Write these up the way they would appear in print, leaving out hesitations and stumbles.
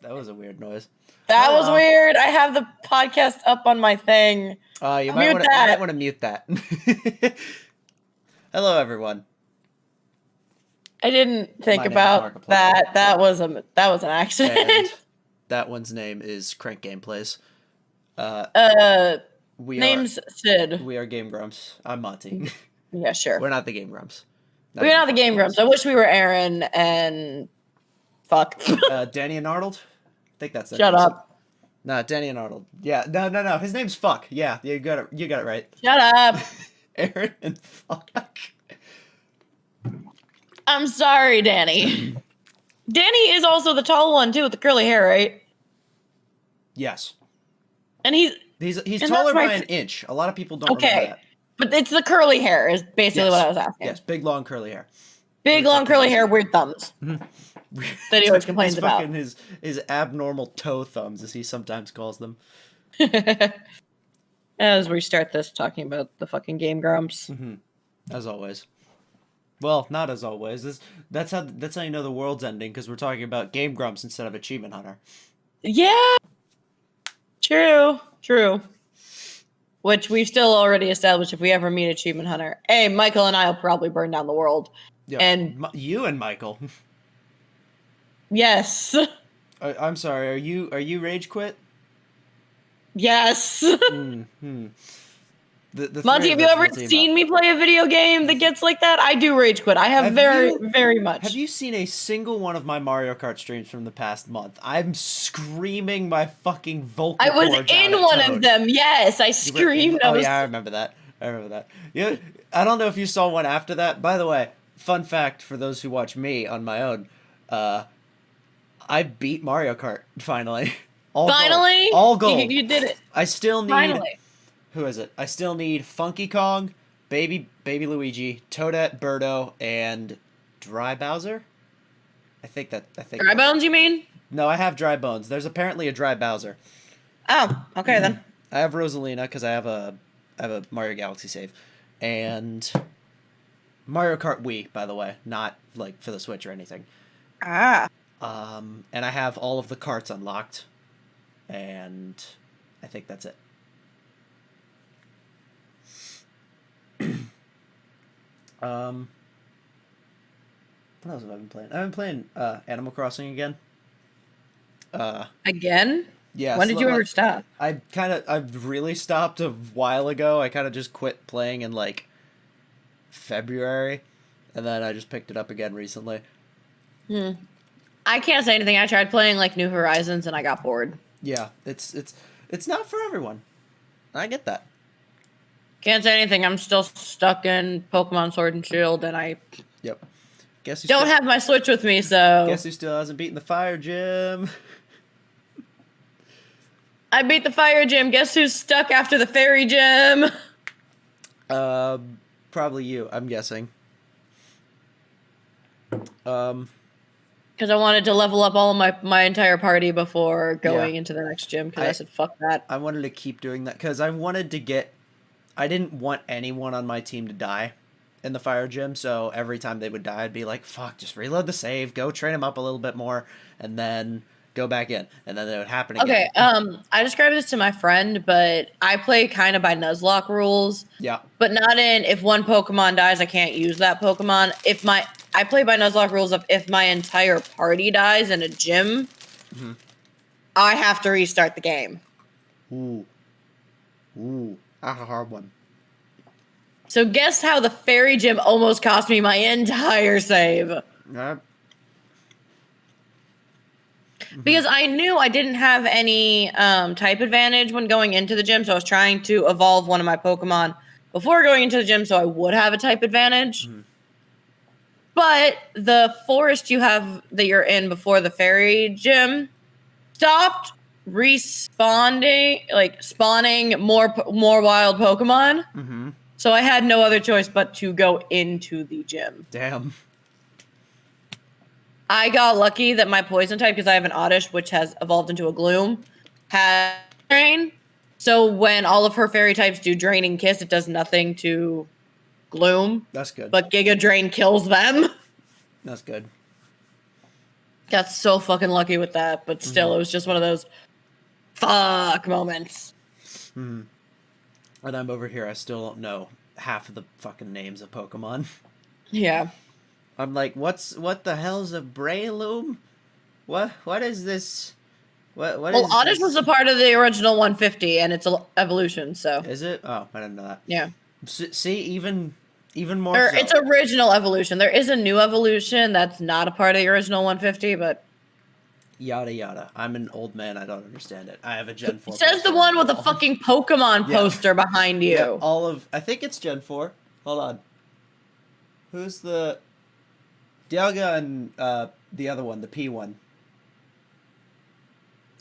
That was a weird noise. That was weird. I have the podcast up on my thing. You might want to mute that. Hello, everyone. I didn't think about that. That was an accident. And that one's name is Crank Gameplays. Name's Sid. We are Game Grumps. I'm Monty. Yeah, sure. We're not the Game Grumps. We're not the Game Grumps. I wish we were Aaron and fuck. Danny and Arnold? I think that's it. Shut up. Nah, Danny and Arnold. Yeah, no. His name's Fuck. Yeah, you got it right. Shut up. Aaron and Fuck. I'm sorry, Danny. Danny is also the tall one too, with the curly hair, right? Yes. And he's taller by an inch. A lot of people don't remember that. But it's the curly hair is basically what I was asking. Yes, big long curly hair. Big long curly hair, weird thumbs. That he always complains about. Fucking his abnormal toe thumbs, as he sometimes calls them. As we start this talking about the fucking Game Grumps. Mm-hmm. As always. Well, not as always. That's how you know the world's ending, because we're talking about Game Grumps instead of Achievement Hunter. Yeah. True. Which we've still already established if we ever meet Achievement Hunter. Hey, Michael and I will probably burn down the world. Yeah, and you and Michael. Yes. I'm sorry. Are you rage quit? Yes. Mm-hmm. Monty, have you ever seen me play a video game that gets like that? I do rage quit. I have very much. Have you seen a single one of my Mario Kart streams from the past month? I'm screaming my fucking vocal cords. I was in one of them. Yes, I screamed. Oh yeah, I remember that. Yeah, I don't know if you saw one after that. By the way, fun fact for those who watch me on my own, I beat Mario Kart finally. All gold. You did it. I still need. Finally. Who is it? I still need Funky Kong, Baby Luigi, Toadette, Birdo, and Dry Bowser. I think. Dry Bones, you mean? No, I have Dry Bones. There's apparently a Dry Bowser. Oh, okay then. I have Rosalina because I have a Mario Galaxy save, and Mario Kart Wii, by the way, not like for the Switch or anything. Ah. And I have all of the carts unlocked, and I think that's it. What else have I been playing? I've been playing Animal Crossing again. Again? Yeah. When did you ever stop? I really stopped a while ago. I kind of just quit playing in like February, and then I just picked it up again recently. I can't say anything. I tried playing like New Horizons and I got bored. Yeah, it's not for everyone. I get that. Can't say anything. I'm still stuck in Pokemon Sword and Shield, and I don't have my Switch with me, so... Guess who still hasn't beaten the Fire Gym? I beat the Fire Gym. Guess who's stuck after the Fairy Gym? Probably you, I'm guessing. Because I wanted to level up all of my entire party before going into the next gym, because I said, fuck that. I wanted to keep doing that, because I didn't want anyone on my team to die in the Fire Gym, so every time they would die, I'd be like, fuck, just reload the save, go train them up a little bit more, and then go back in, and then it would happen again. Okay, I described this to my friend, but I play kind of by Nuzlocke rules. Yeah. But not in, if one Pokemon dies, I can't use that Pokemon. I play by Nuzlocke rules of if my entire party dies in a gym, I have to restart the game. Ooh. That's a hard one. So guess how the Fairy Gym almost cost me my entire save. Because I knew I didn't have any type advantage when going into the gym, so I was trying to evolve one of my Pokemon before going into the gym so I would have a type advantage. But the forest that you're in before the Fairy Gym stopped spawning more wild Pokemon. So I had no other choice but to go into the gym. Damn. I got lucky that my poison type, because I have an Oddish, which has evolved into a Gloom, had Drain. So when all of her fairy types do Draining Kiss, it does nothing to Gloom. That's good. But Giga Drain kills them. That's good. Got so fucking lucky with that, but still, it was just one of those fuck moments. And I'm over here. I still don't know half of the fucking names of Pokemon. Yeah. I'm like, what the hell's a Breloom? What is this? What Well, is Oddish this? was a part of the original 150, and it's an evolution, so. Is it? Oh, I didn't know that. Yeah. See, even more Or so. it's original evolution. There is a new evolution that's not a part of the original 150, but. Yada yada. I'm an old man. I don't understand it. I have a Gen 4. It says the poster one on with a wall. fucking Pokemon Yeah. poster behind you. Yeah, I think it's Gen 4. Hold on. Who's the Dialga and the other one, the P one?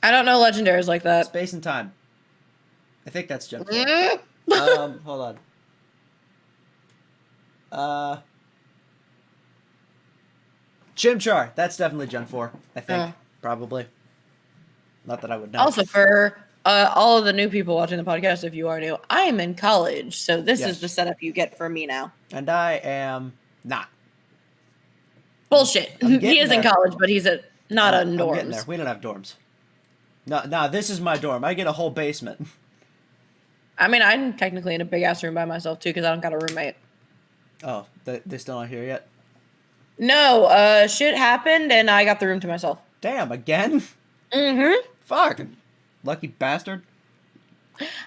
I don't know legendaries like that. Space and Time. I think that's Gen 4. Hold on. Chimchar. That's definitely Gen 4, I think. Probably. Not that I would know. Also, for all of the new people watching the podcast, if you are new, I am in college, so this Yes. is the setup you get from me now. And I am not. Bullshit. I'm He is in there. college, but he's not in I'm getting there. dorms. We don't have dorms. No, this is my dorm. I get a whole basement. I mean, I'm technically in a big ass room by myself too, because I don't got a roommate. Oh, they still not here yet? No, shit happened, and I got the room to myself. Damn, again? Mm-hmm. Fuck. Lucky bastard.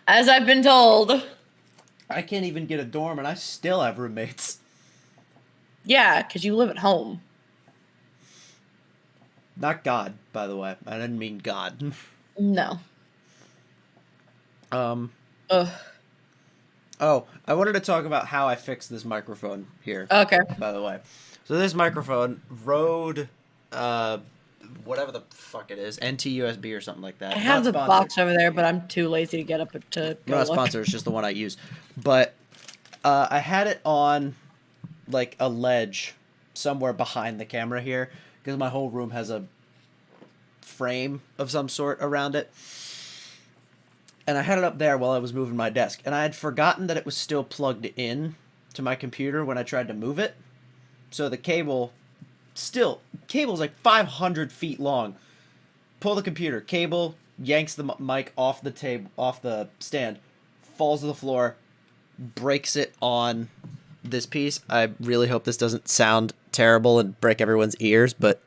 As I've been told. I can't even get a dorm and I still have roommates. Yeah, because you live at home. Not God, by the way. I didn't mean God. No. Ugh. Oh, I wanted to talk about how I fixed this microphone here. Okay. By the way. So this microphone, Rode, whatever the fuck it is, NT-USB or something like that. I have Not the sponsored. box over there, but I'm too lazy to get up to go Not look. sponsored, it's just the one I use. But I had it on like a ledge somewhere behind the camera here because my whole room has a frame of some sort around it. And I had it up there while I was moving my desk. And I had forgotten that it was still plugged in to my computer when I tried to move it. So the cable's like 500 feet long. Pull the computer, cable yanks the mic off the table, off the stand, falls to the floor, breaks it on this piece. I really hope this doesn't sound terrible and break everyone's ears, but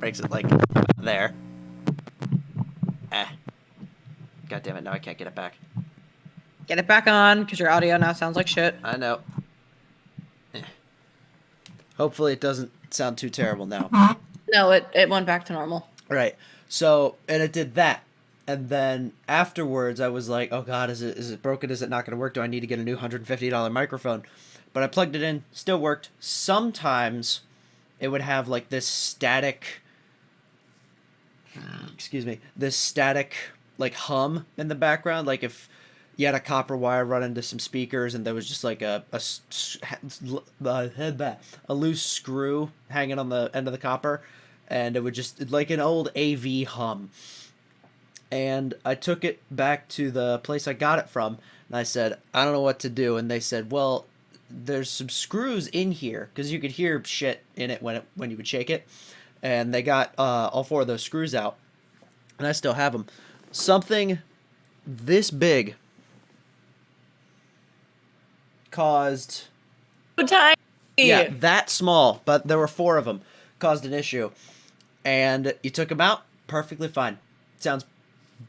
breaks it like there. God damn it, now I can't get it back. Get it back on, because your audio now sounds like shit. I know. Hopefully it doesn't sound too terrible now. No, it went back to normal. Right. So, and it did that. And then afterwards I was like, oh God, is it broken? Is it not going to work? Do I need to get a new $150 microphone? But I plugged it in, still worked. Sometimes it would have like this static, like hum in the background. Like if you had a copper wire run into some speakers and there was just like a loose screw hanging on the end of the copper, and it would just like an old AV hum. And I took it back to the place I got it from, and I said, I don't know what to do. And they said, well, there's some screws in here, because you could hear shit in it when you would shake it. And they got all 4 of those screws out, and I still have them. Something this big caused... Tiny. Yeah, that small, but there were 4 of them, caused an issue. And you took them out, perfectly fine. Sounds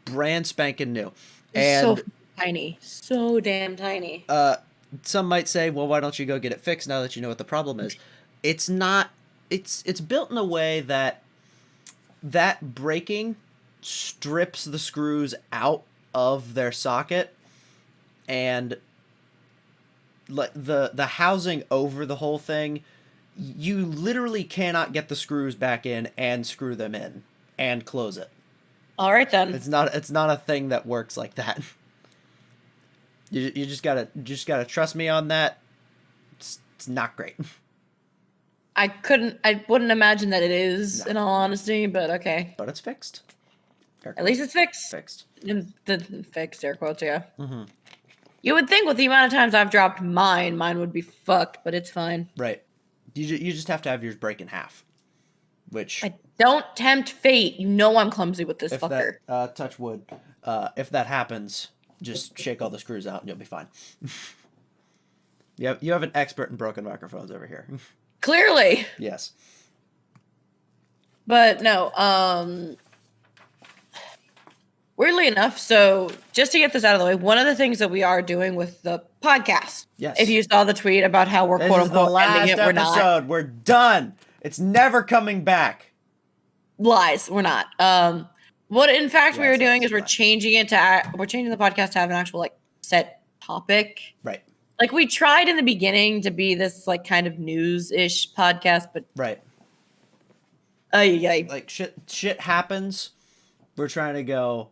brand spanking new. And so tiny. So damn tiny. some might say, well, why don't you go get it fixed now that you know what the problem is? It's not... It's built in a way that breaking strips the screws out of their socket, and like the housing over the whole thing, you literally cannot get the screws back in and screw them in and close it. All right then. It's not a thing that works like that. You just gotta trust me on that. It's not great. I wouldn't imagine that it is, in all honesty, but okay. But it's fixed. At least it's fixed. Fixed. The fixed, air quotes, yeah. Mm-hmm. You would think with the amount of times I've dropped mine would be fucked, but it's fine. Right. You just have to have yours break in half. Which don't tempt fate. You know I'm clumsy with this if fucker. That touch wood, if that happens, just shake all the screws out and you'll be fine. You have an expert in broken microphones over here. Clearly. Yes. But no, weirdly enough, so just to get this out of the way, one of the things that we are doing with the podcast, yes, if you saw the tweet about how we're quote unquote ending it, we're not. We're done. It's never coming back. Lies, we're not. What in fact we were doing is we're changing the podcast to have an actual like set topic. Right. Like we tried in the beginning to be this like kind of news-ish podcast, but right. Like shit happens. We're trying to go,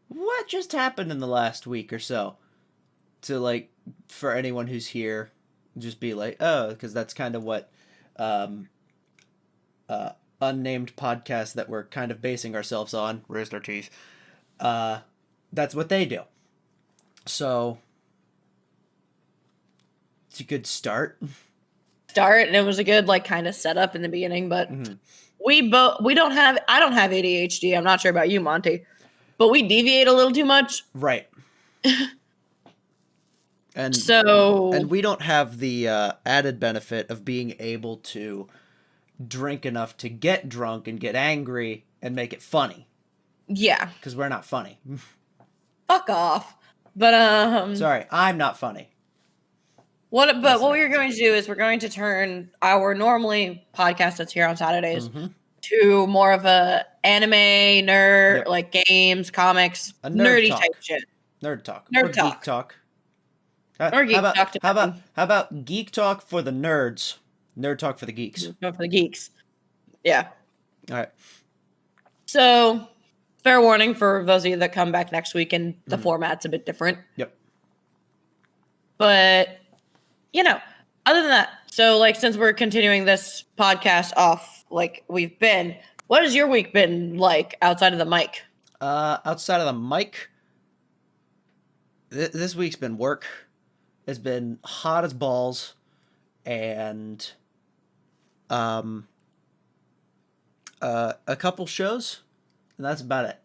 what just happened in the last week or so? To like, for anyone who's here, just be like, oh, because that's kind of what unnamed podcast that we're kind of basing ourselves on, raised our teeth, that's what they do. So it's a good start, and it was a good like kind of setup in the beginning, but I don't have ADHD. I'm not sure about you, Monty, but we deviate a little too much. Right. And we don't have the added benefit of being able to drink enough to get drunk and get angry and make it funny. Yeah. Because we're not funny. Fuck off. But sorry, I'm not funny. What we're going to do is we're going to turn our normally podcast that's here on Saturdays to more of a anime nerd, like games, comics, nerdy type shit. Nerd talk. Nerd talk. Geek talk. Or geek talk. How about geek talk for the nerds? Nerd talk for the geeks. For the geeks. Yeah. All right. So, fair warning for those of you that come back next week, and the format's a bit different. Yep. But, other than that, so, like, since we're continuing this podcast off, like, we've been, what has your week been like outside of the mic? Outside of the mic, this week's been work. It's been hot as balls, and a couple shows, and that's about it.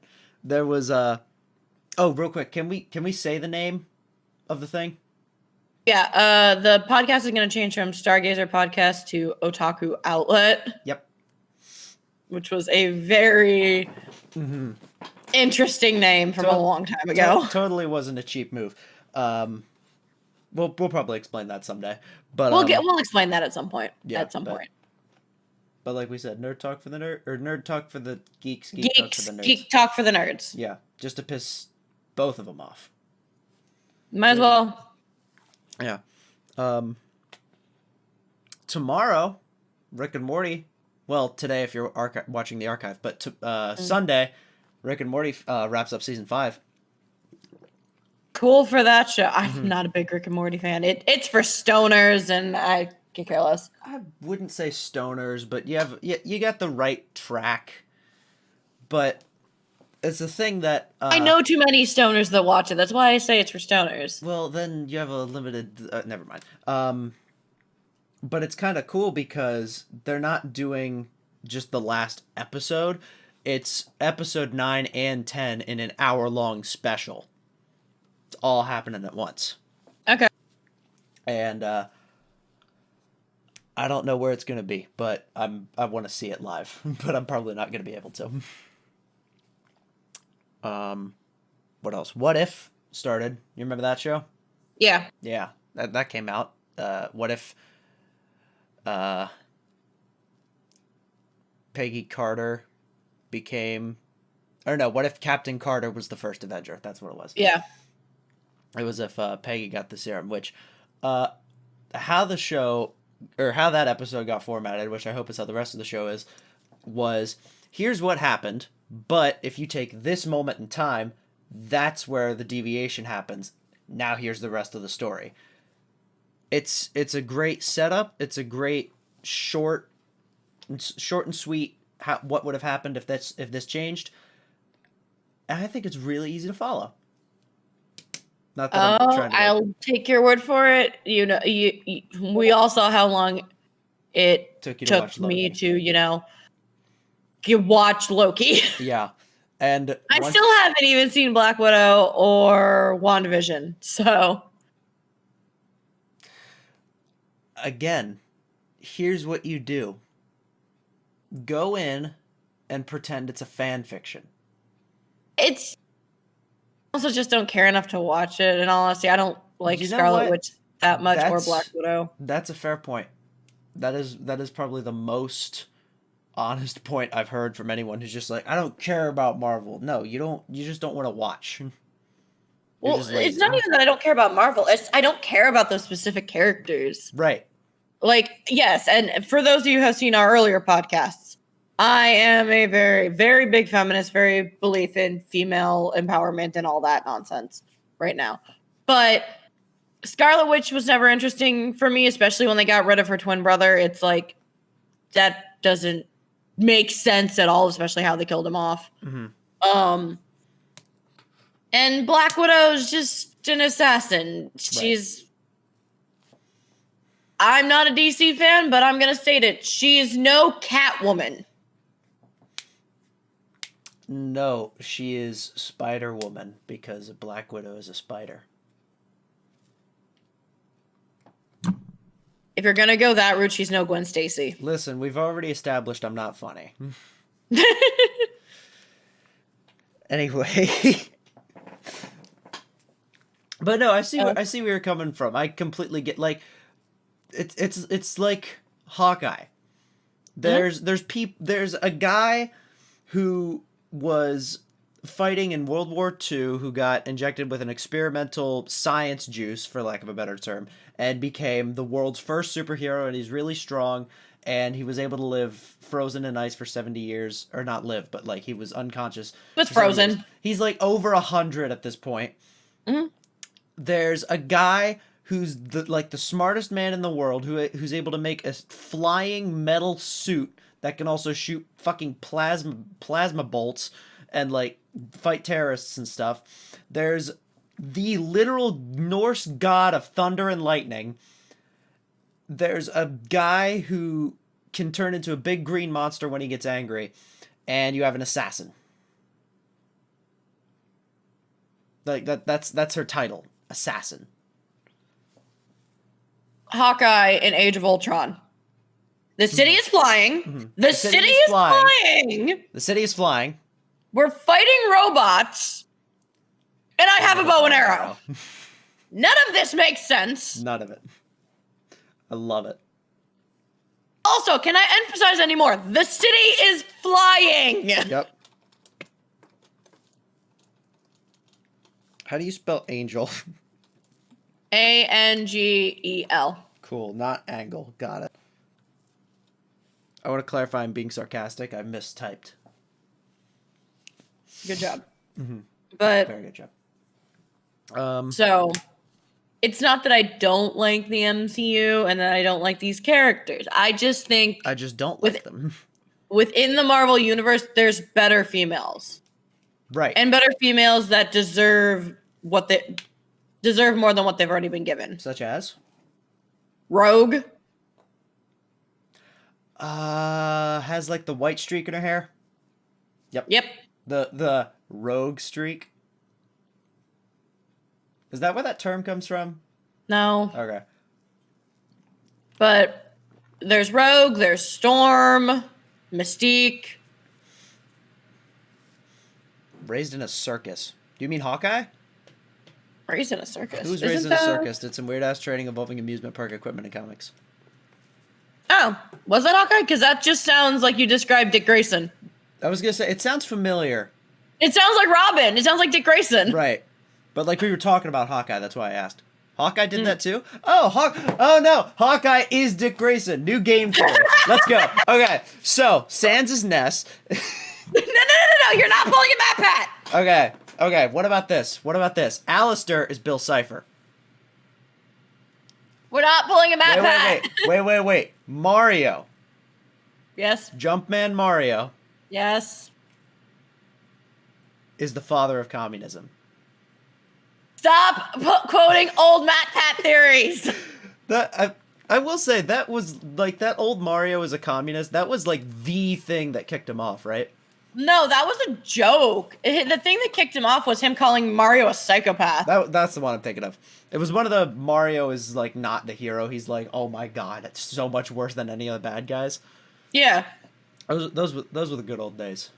There was real quick, can we say the name of the thing? Yeah, the podcast is going to change from StarGazer Podcast to Otaku Outlet. Yep. Which was a very interesting name from a long time ago. Totally wasn't a cheap move. We'll probably explain that someday. But we'll explain that at some point. Yeah, But like we said, nerd talk for the nerd talk for the geeks, geek talk for the nerds. Geek talk for the nerds. Yeah, just to piss both of them off. Might as well. Yeah. Tomorrow, Rick and Morty. Well, today if you're watching the archive, but Sunday, Rick and Morty wraps up season 5. Cool for that show. I'm not a big Rick and Morty fan. It's for stoners, and I could care less. I wouldn't say stoners, but you got the right track. But it's a thing that I know too many stoners that watch it. That's why I say it's for stoners. Well, then you have a limited. Never mind. But it's kind of cool because they're not doing just the last episode. It's episode 9 and 10 in an hour-long special. It's all happening at once. Okay. And I don't know where it's going to be, but I want to see it live. But I'm probably not going to be able to. What else? What If started. You remember that show? Yeah. Yeah, that came out. What if Peggy Carter became, or no, what if Captain Carter was the first Avenger? That's what it was. Yeah. It was if Peggy got the serum, which how the show, or how that episode got formatted, which I hope is how the rest of the show is, was here's what happened, but if you take this moment in time, that's where the deviation happens. Now here's the rest of the story. It's a great setup. It's a great short and sweet. What would have happened if this changed? And I think it's really easy to follow. Not that I'm trying to I'll take your word for it. We all saw how long it Took you to took watch me Loki. to, you watch Loki. Yeah. And I still haven't even seen Black Widow or WandaVision. So again, here's what you do. Go in and pretend it's a fan fiction. it's also just don't care enough to watch it. In all honesty, I don't like You know Scarlet what? Witch that much or Black Widow. That's a fair point. That is probably the most honest point I've heard from anyone who's just like, I don't care about Marvel. No, you don't. You just don't want to watch. Well, it's not even that I don't care about Marvel. It's I don't care about those specific characters. Right. Like, yes, and for those of you who have seen our earlier podcasts, I am a very, very big feminist, very belief in female empowerment and all that nonsense right now. But Scarlet Witch was never interesting for me, especially when they got rid of her twin brother. It's like, that doesn't make sense at all, especially how they killed him off. Mm-hmm. And Black Widow's just an assassin. She's... I'm not a DC fan, but I'm going to state it. She is no Catwoman. No, she is Spider-Woman because Black Widow is a spider. If you're going to go that route, she's no Gwen Stacy. Listen, we've already established I'm not funny. Anyway. But no, I see where you're coming from. I completely get, like, it's like Hawkeye. There's a guy who was fighting in World War II who got injected with an experimental science juice, for lack of a better term, and became the world's first superhero, and he's really strong, and he was able to live frozen in ice for 70 years, or not live, but like he was unconscious. But frozen. He's like over 100 at this point. Mm-hmm. There's a guy who's the smartest man in the world who's able to make a flying metal suit that can also shoot fucking plasma bolts and like fight terrorists and stuff. There's the literal Norse god of thunder and lightning. There's a guy who can turn into a big green monster when he gets angry, and you have an assassin. Like that's her title. Assassin. Hawkeye in Age of Ultron. The city is flying. Mm-hmm. The city is flying. The city is flying. We're fighting robots. And I have a bow and arrow. None of this makes sense. None of it. I love it. Also, can I emphasize anymore? The city is flying. Yep. How do you spell angel? Angel. Cool, not angle. Got it. I want to clarify I'm being sarcastic. I mistyped. Good job. Mm-hmm. But very good job. So it's not that I don't like the MCU and that I don't like these characters. I just think I just don't like them. Within the Marvel universe, there's better females. Right. And better females that deserve more than what they've already been given. Such as? Rogue. Has like the white streak in her hair. Yep. The rogue streak. Is that where that term comes from? No. Okay. But there's Rogue, there's Storm, Mystique. Raised in a circus. Do you mean Hawkeye? Raised in a circus. Who's raised in a circus? Did some weird ass training involving amusement park equipment in comics. Oh, was that Hawkeye? Because that just sounds like you described Dick Grayson. I was gonna say it sounds familiar. It sounds like Robin. It sounds like Dick Grayson. Right, but like we were talking about Hawkeye, that's why I asked. Hawkeye did that too? Oh no, Hawkeye is Dick Grayson. New game theory. Let's go. Okay, so Sans' Ness. No, you're not pulling it back, Pat. Okay, what about this? Alistair is Bill Cipher. We're not pulling him back, Pat. Wait. Mario. Yes. Jumpman Mario. Yes. Is the father of communism. Stop quoting old Matt Pat theories. I will say that was like that old Mario as a communist. That was like the thing that kicked him off, right? No, that was a joke. The thing that kicked him off was him calling Mario a psychopath. That's the one I'm thinking of. It was one of the Mario is like not the hero. He's like, oh my god, it's so much worse than any of the bad guys. Yeah. Those were the good old days.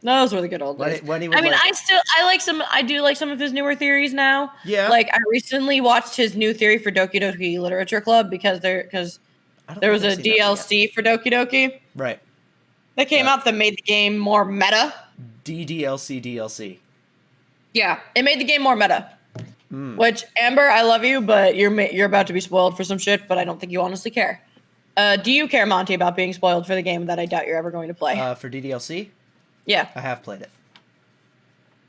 Those were the good old days. When he would, I mean, I do like some of his newer theories now. Yeah. Like I recently watched his new theory for Doki Doki Literature Club because there was a DLC for Doki Doki. Right. That came out that made the game more meta. DLC. Yeah, it made the game more meta. Which Amber, I love you, but you're about to be spoiled for some shit. But I don't think you honestly care. Do you care, Monty, about being spoiled for the game that I doubt you're ever going to play? For DDLC? Yeah. I have played it.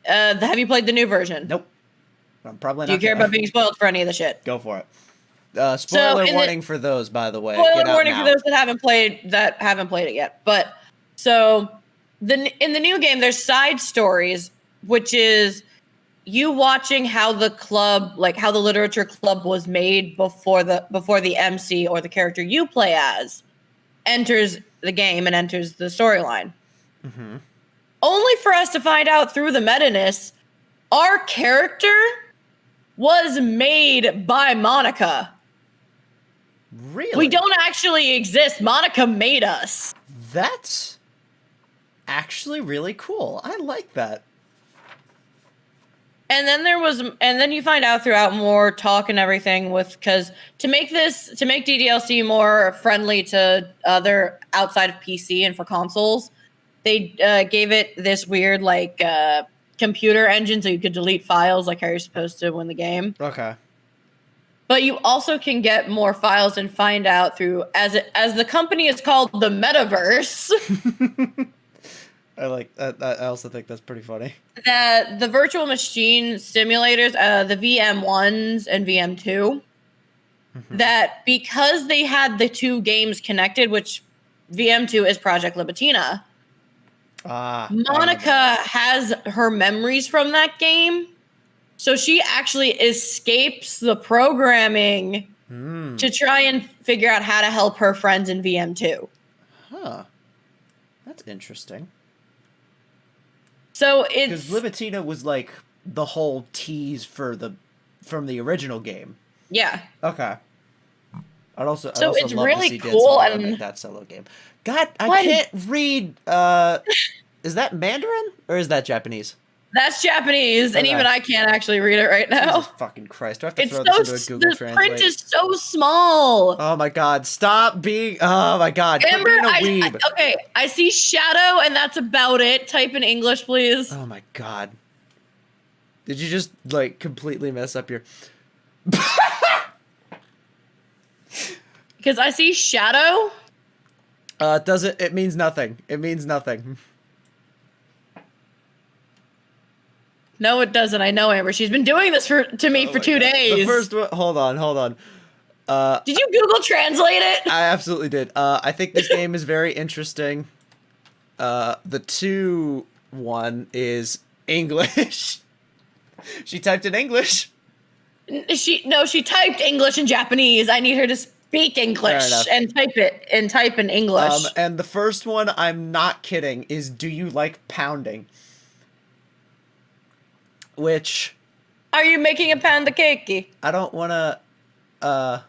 Have you played the new version? Nope. I'm probably not. Do you care about being spoiled for any of the shit? Go for it. Spoiler warning for those, by the way. Spoiler warning for those that haven't played it yet. But so in the new game, there's side stories, which is you watching how the club, like how the literature club was made before the MC or the character you play as enters the game and enters the storyline. Mm-hmm. Only for us to find out through the meta-ness, our character was made by Monica. Really? We don't actually exist. Monica made us. That's actually really cool. I like that. And then you find out throughout more talk and everything because to make DDLC more friendly to other outside of PC and for consoles, they gave it this weird like computer engine so you could delete files like how you're supposed to win the game. Okay. But you also can get more files and find out through as the company is called the Metaverse. I like that. I also think that's pretty funny. That the virtual machine simulators, the VM1s and VM2, that because they had the two games connected, which VM2 is Project Libitina, Monica has her memories from that game. So she actually escapes the programming to try and figure out how to help her friends in VM2. Huh. That's interesting. So it's because Libitina was like the whole tease from the original game. Yeah. Okay. I'd also it's love really to see cool Denzel and make that solo game. God, I can't read. Is that Mandarin or is that Japanese? That's Japanese, and even I can't actually read it right now. Jesus fucking Christ! Do I have to throw this into a Google Translate? The print is so small. Oh my God! Stop being. Oh my God! Amber, I see shadow, and that's about it. Type in English, please. Oh my God! Did you just like completely mess up your? Because I see shadow. It means nothing. It means nothing. No, it doesn't. I know, Amber. She's been doing this to me for 2 days. The first one. Hold on. Did you Google Translate it? I absolutely did. I think this game is very interesting. The 2 one is English. She typed in English. She typed English and Japanese. I need her to speak English and type in English. And the first one, I'm not kidding, is do you like pounding? Which... Are you making a pound of cakey? I don't want to...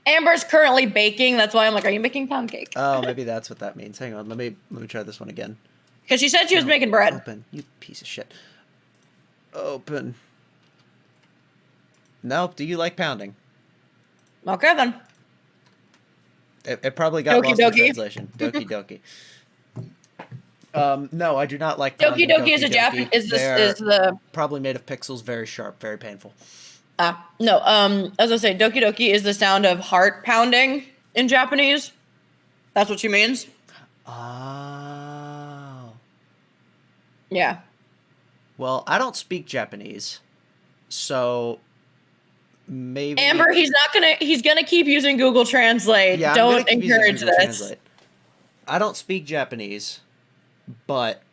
Amber's currently baking. That's why I'm like, are you making pound cake? Oh, maybe that's what that means. Hang on, let me try this one again. Because she said she was making bread. Open, you piece of shit. Open. Nope, do you like pounding? Okay, then. It probably got lost in translation. Doki doki. No, I do not like Doki doki is a Japanese. Is the probably made of pixels, very sharp, very painful. No. As I say, doki doki is the sound of heart pounding in Japanese. That's what she means. Oh. Yeah. Well, I don't speak Japanese, so maybe Amber, he's gonna keep using Google Translate. Yeah, don't encourage this. Translate. I don't speak Japanese, but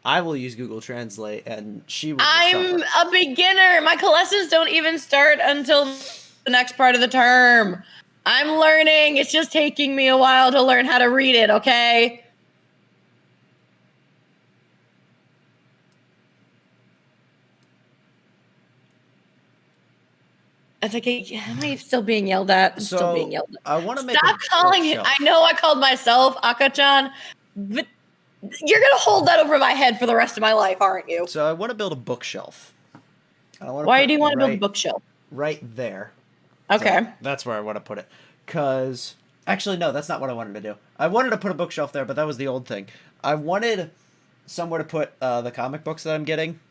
I will use Google Translate, and she will. I'm a beginner. My lessons don't even start until the next part of the term. I'm learning. It's just taking me a while to learn how to read it, okay? It's like, am I still being yelled at? I'm still being yelled at. I want to make Stop calling it. I know I called myself Akachan, but you're going to hold that over my head for the rest of my life, aren't you? So I want to build a bookshelf. Why do you want to build a bookshelf? Right there. Okay. So that's where I want to put it. Because, actually, no, that's not what I wanted to do. I wanted to put a bookshelf there, but that was the old thing. I wanted somewhere to put the comic books that I'm getting.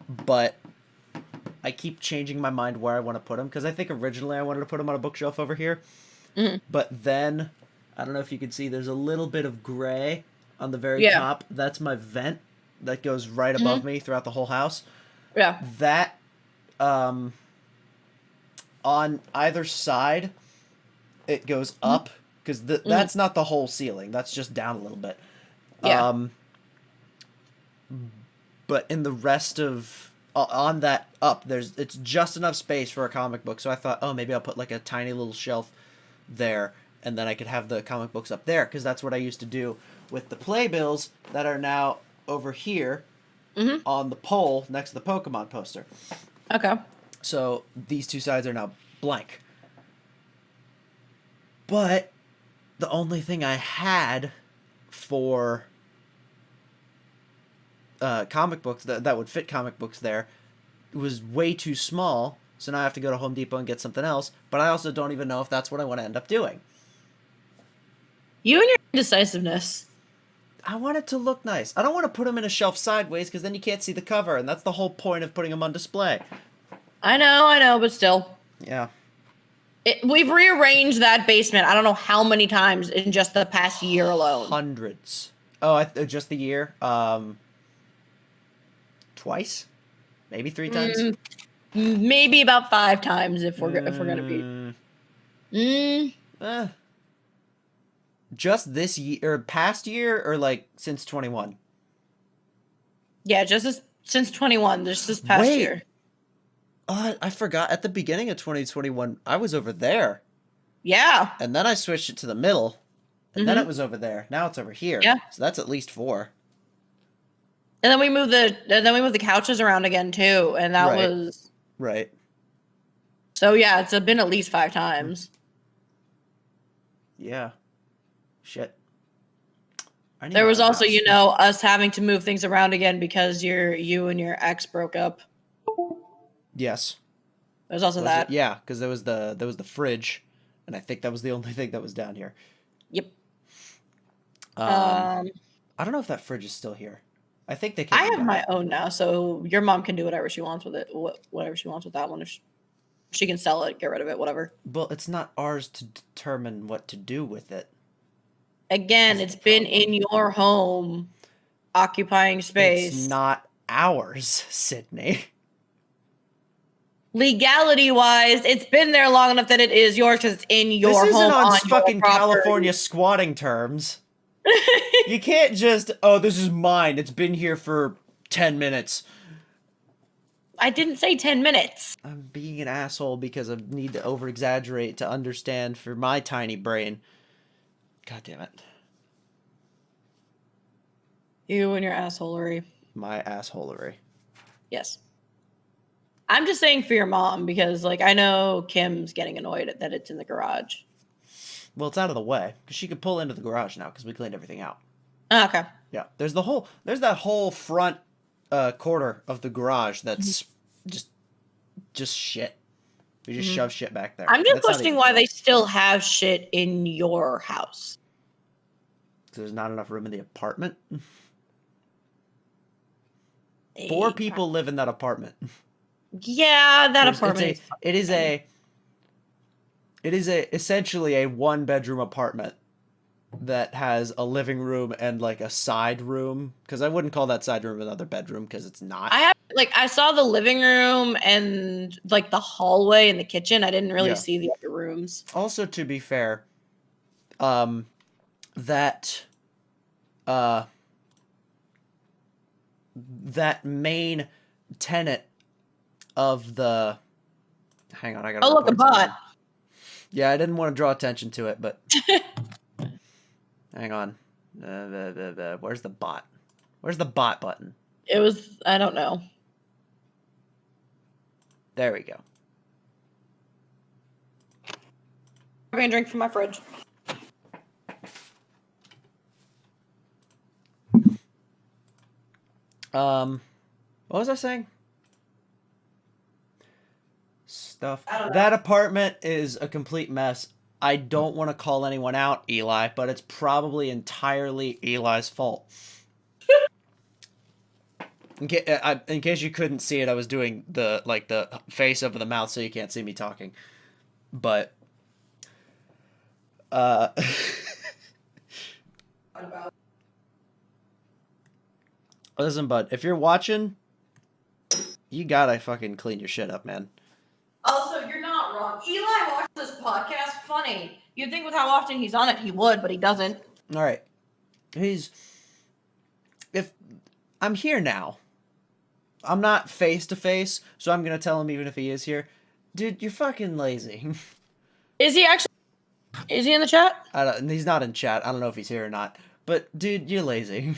But I keep changing my mind where I want to put them. Because I think originally I wanted to put them on a bookshelf over here. Mm-hmm. But then, I don't know if you can see, there's a little bit of gray on the very top. That's my vent that goes right above me throughout the whole house. Yeah. That, on either side, it goes up. Because that's not the whole ceiling. That's just down a little bit. Yeah. But in the rest of... on that up, it's just enough space for a comic book. So I thought, oh, maybe I'll put like a tiny little shelf there. And then I could have the comic books up there. Because that's what I used to do with the playbills that are now over here on the pole next to the Pokemon poster. Okay. So these two sides are now blank. But the only thing I had for comic books that would fit comic books there was way too small. So now I have to go to Home Depot and get something else. But I also don't even know if that's what I want to end up doing. You and your indecisiveness. I want it to look nice. I don't want to put them in a shelf sideways because then you can't see the cover. And that's the whole point of putting them on display. I know, but still. Yeah. We've rearranged that basement I don't know how many times in just the past year alone. Hundreds. Oh, just the year? Twice? Maybe 3 times? Maybe about 5 times if we're gonna be. Just this year, or past year, or like since 21? Yeah, since 21, just this past year. I forgot. At the beginning of 2021, I was over there. Yeah. And then I switched it to the middle, and then it was over there. Now it's over here. Yeah. So that's at least 4. And then we moved the couches around again too, and that was right. So yeah, it's been at least 5 times. Yeah. Shit. There was also, us having to move things around again because you and your ex broke up. Yes. There's also that. Yeah, because there was the fridge, and I think that was the only thing that was down here. Yep. I don't know if that fridge is still here. I think they can. I have my own now, so your mom can do whatever she wants with it. Whatever she wants with that one. If she can sell it, get rid of it, whatever. Well, it's not ours to determine what to do with it. Again, it's been in your home, occupying space. It's not ours, Sydney. Legality-wise, it's been there long enough that it is yours because it's in your home. This isn't on fucking your California squatting terms. You can't just, this is mine. It's been here for 10 minutes. I didn't say 10 minutes. I'm being an asshole because I need to over-exaggerate to understand for my tiny brain. God damn it. You and your assholery. My assholery. Yes. I'm just saying for your mom because, I know Kim's getting annoyed that it's in the garage. Well, it's out of the way because she could pull into the garage now because we cleaned everything out. Oh, okay. Yeah, there's that whole front quarter of the garage that's just shit. We just shove shit back there. I'm just questioning why they still have shit in your house. There's not enough room in the apartment. 4 people live in that apartment. Yeah, that apartment. It is essentially a 1-bedroom apartment that has a living room and a side room, because I wouldn't call that side room another bedroom because it's not. I saw the living room and the hallway and the kitchen. I didn't really see the other rooms. Also, to be fair, that main tenet of the... Hang on, I gotta... Oh, look, a bot. Yeah, I didn't want to draw attention to it, but hang on. Where's the bot? Where's the bot button? It was, I don't know. There we go. I'm going to drink from my fridge. What was I saying? Stuff. I don't know. That apartment is a complete mess. I don't want to call anyone out, Eli, but it's probably entirely Eli's fault. In case you couldn't see it, I was doing the face over the mouth so you can't see me talking. But listen, bud, if you're watching, you gotta fucking clean your shit up, man. Also, you're not wrong. Eli watches this podcast. Funny. You'd think with how often he's on it, he would, but he doesn't. All right. If I'm here now, I'm not face to face, so I'm gonna tell him even if he is here. Dude, you're fucking lazy. Is he actually? Is he in the chat? He's not in chat. I don't know if he's here or not. But dude, you're lazy.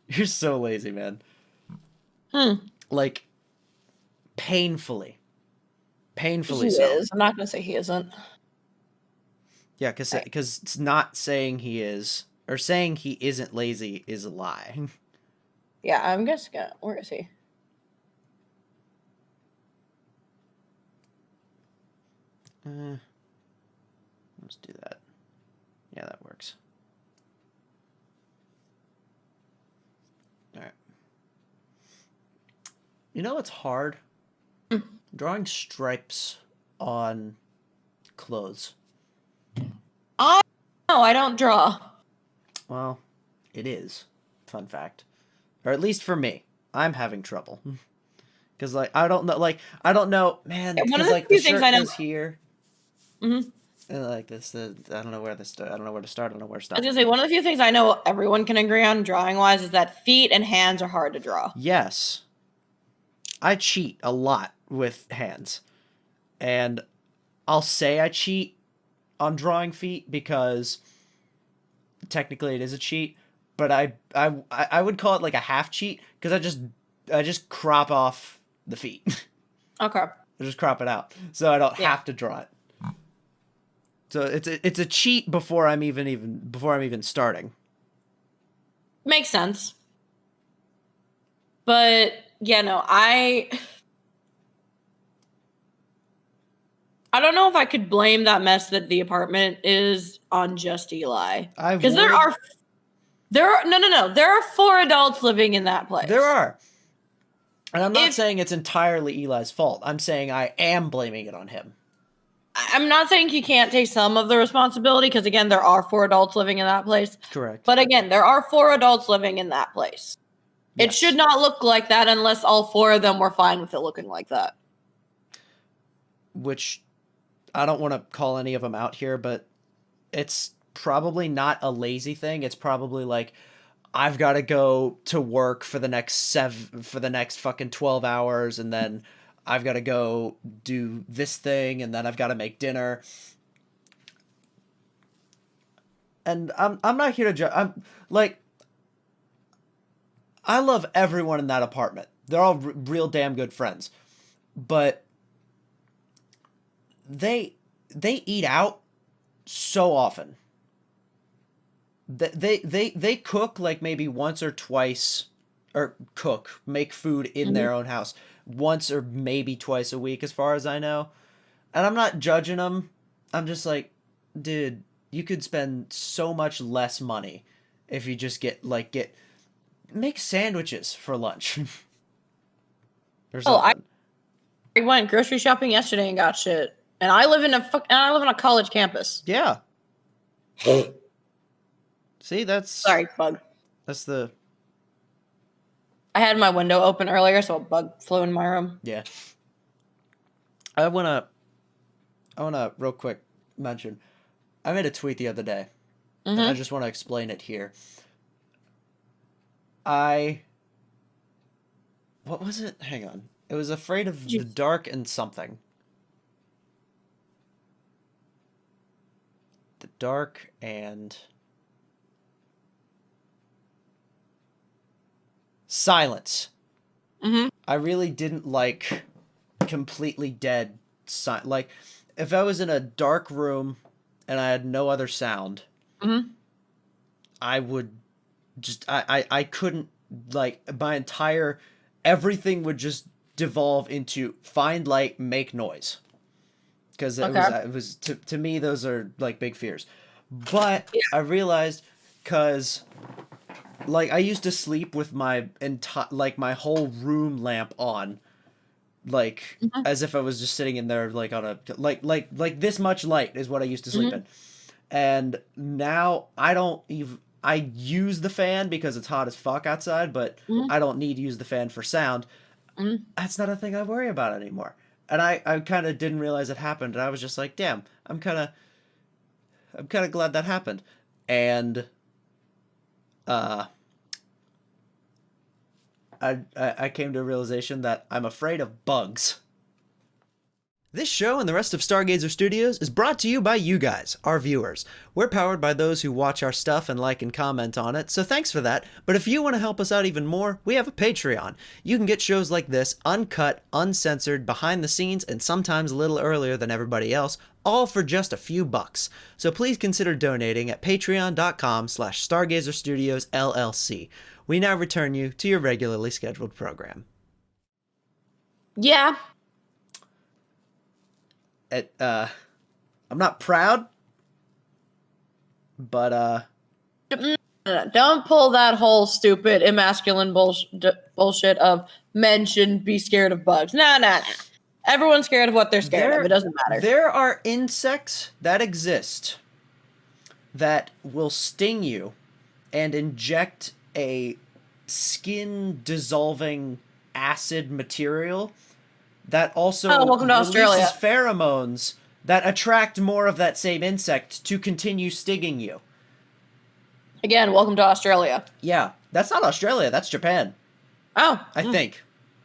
You're so lazy, man. Like, painfully He so. is. I'm not gonna say he isn't. Yeah, because it's not saying he is, or saying he isn't lazy is a lie. Yeah, I'm guessing. Where is he? Let's do that. Yeah, that works. All right. You know what's hard? Drawing stripes on clothes. No, I don't draw. Well, it is. Fun fact. Or at least for me. I'm having trouble. Because, like, I don't know, man. One of Because, the like, few the things shirt I know- goes here. Mm-hmm. And, like, this, I don't know where to start. I don't know where to start. I don't know where to I stop. was gonna say one of the few things I know everyone can agree on drawing wise is that feet and hands are hard to draw. Yes. I cheat a lot with hands. And I'll say I cheat on drawing feet because technically it is a cheat, but I would call it like a half cheat because I just crop off the feet. Okay. I just crop it out so I don't Yeah. have to draw it. So it's a cheat before I'm even starting. Makes sense. But yeah, no, I don't know if I could blame that mess that the apartment is on just Eli. Because there are no. There are 4 adults living in that place. There are. And I'm not saying it's entirely Eli's fault. I'm saying I am blaming it on him. I'm not saying he can't take some of the responsibility because again, there are 4 adults living in that place. Correct. But again, there are 4 adults living in that place. Yes. It should not look like that unless all 4 of them were fine with it looking like that. Which I don't want to call any of them out here, but it's probably not a lazy thing. It's probably like, I've got to go to work for the next fucking 12 hours, and then I've got to go do this thing, and then I've got to make dinner. And I'm not here to judge. I'm like, I love everyone in that apartment. They're all real damn good friends. But they eat out so often. They cook like maybe once or twice, or make food in their own house once or maybe twice a week as far as I know. And I'm not judging them. I'm just like, dude, you could spend so much less money if you just make sandwiches for lunch. Or something. I went grocery shopping yesterday and got shit. And I live in a college campus. Yeah. See, that's Sorry, bug. That's the I had my window open earlier, so a bug flew in my room. Yeah. I wanna real quick mention. I made a tweet the other day. And I just want to explain it here. What was it? Hang on. It was afraid of the dark and something. dark and silence. Mm-hmm. I really didn't like completely dead like if I was in a dark room and I had no other sound, Mm-hmm. I would just I couldn't, like, my entire everything would just devolve into find light, make noise. Because it was to me, those are like big fears. But Yeah. I realized, because like I used to sleep with my my whole room lamp on, like Mm-hmm. as if I was just sitting in there, like on a like this much light is what I used to sleep Mm-hmm. in. And now I don't even, I use the fan because it's hot as fuck outside, but Mm-hmm. I don't need to use the fan for sound. Mm-hmm. That's not a thing I worry about anymore. And I kind of didn't realize it happened, and I was just like, damn, I'm kind of glad that happened. And uh I came to a realization that I'm afraid of bugs. This show and the rest of StarGazer Studios is brought to you by you guys, our viewers. We're powered by those who watch our stuff and like and comment on it, so thanks for that. But if you want to help us out even more, we have a Patreon. You can get shows like this, uncut, uncensored, behind the scenes, and sometimes a little earlier than everybody else, all for just a few bucks. So please consider donating at patreon.com/StarGazer Studios LLC. We now return you to your regularly scheduled program. Yeah. I'm not proud, but Don't pull that whole stupid emasculine bullshit of men shouldn't be scared of bugs. Nah. Everyone's scared of what they're scared of. It doesn't matter. There are insects that exist that will sting you and inject a skin dissolving acid material that also welcome to releases Australia. pheromones that attract more of that same insect to continue stinging you. Again, welcome to Australia. Yeah, that's not Australia, that's Japan. Oh. I think.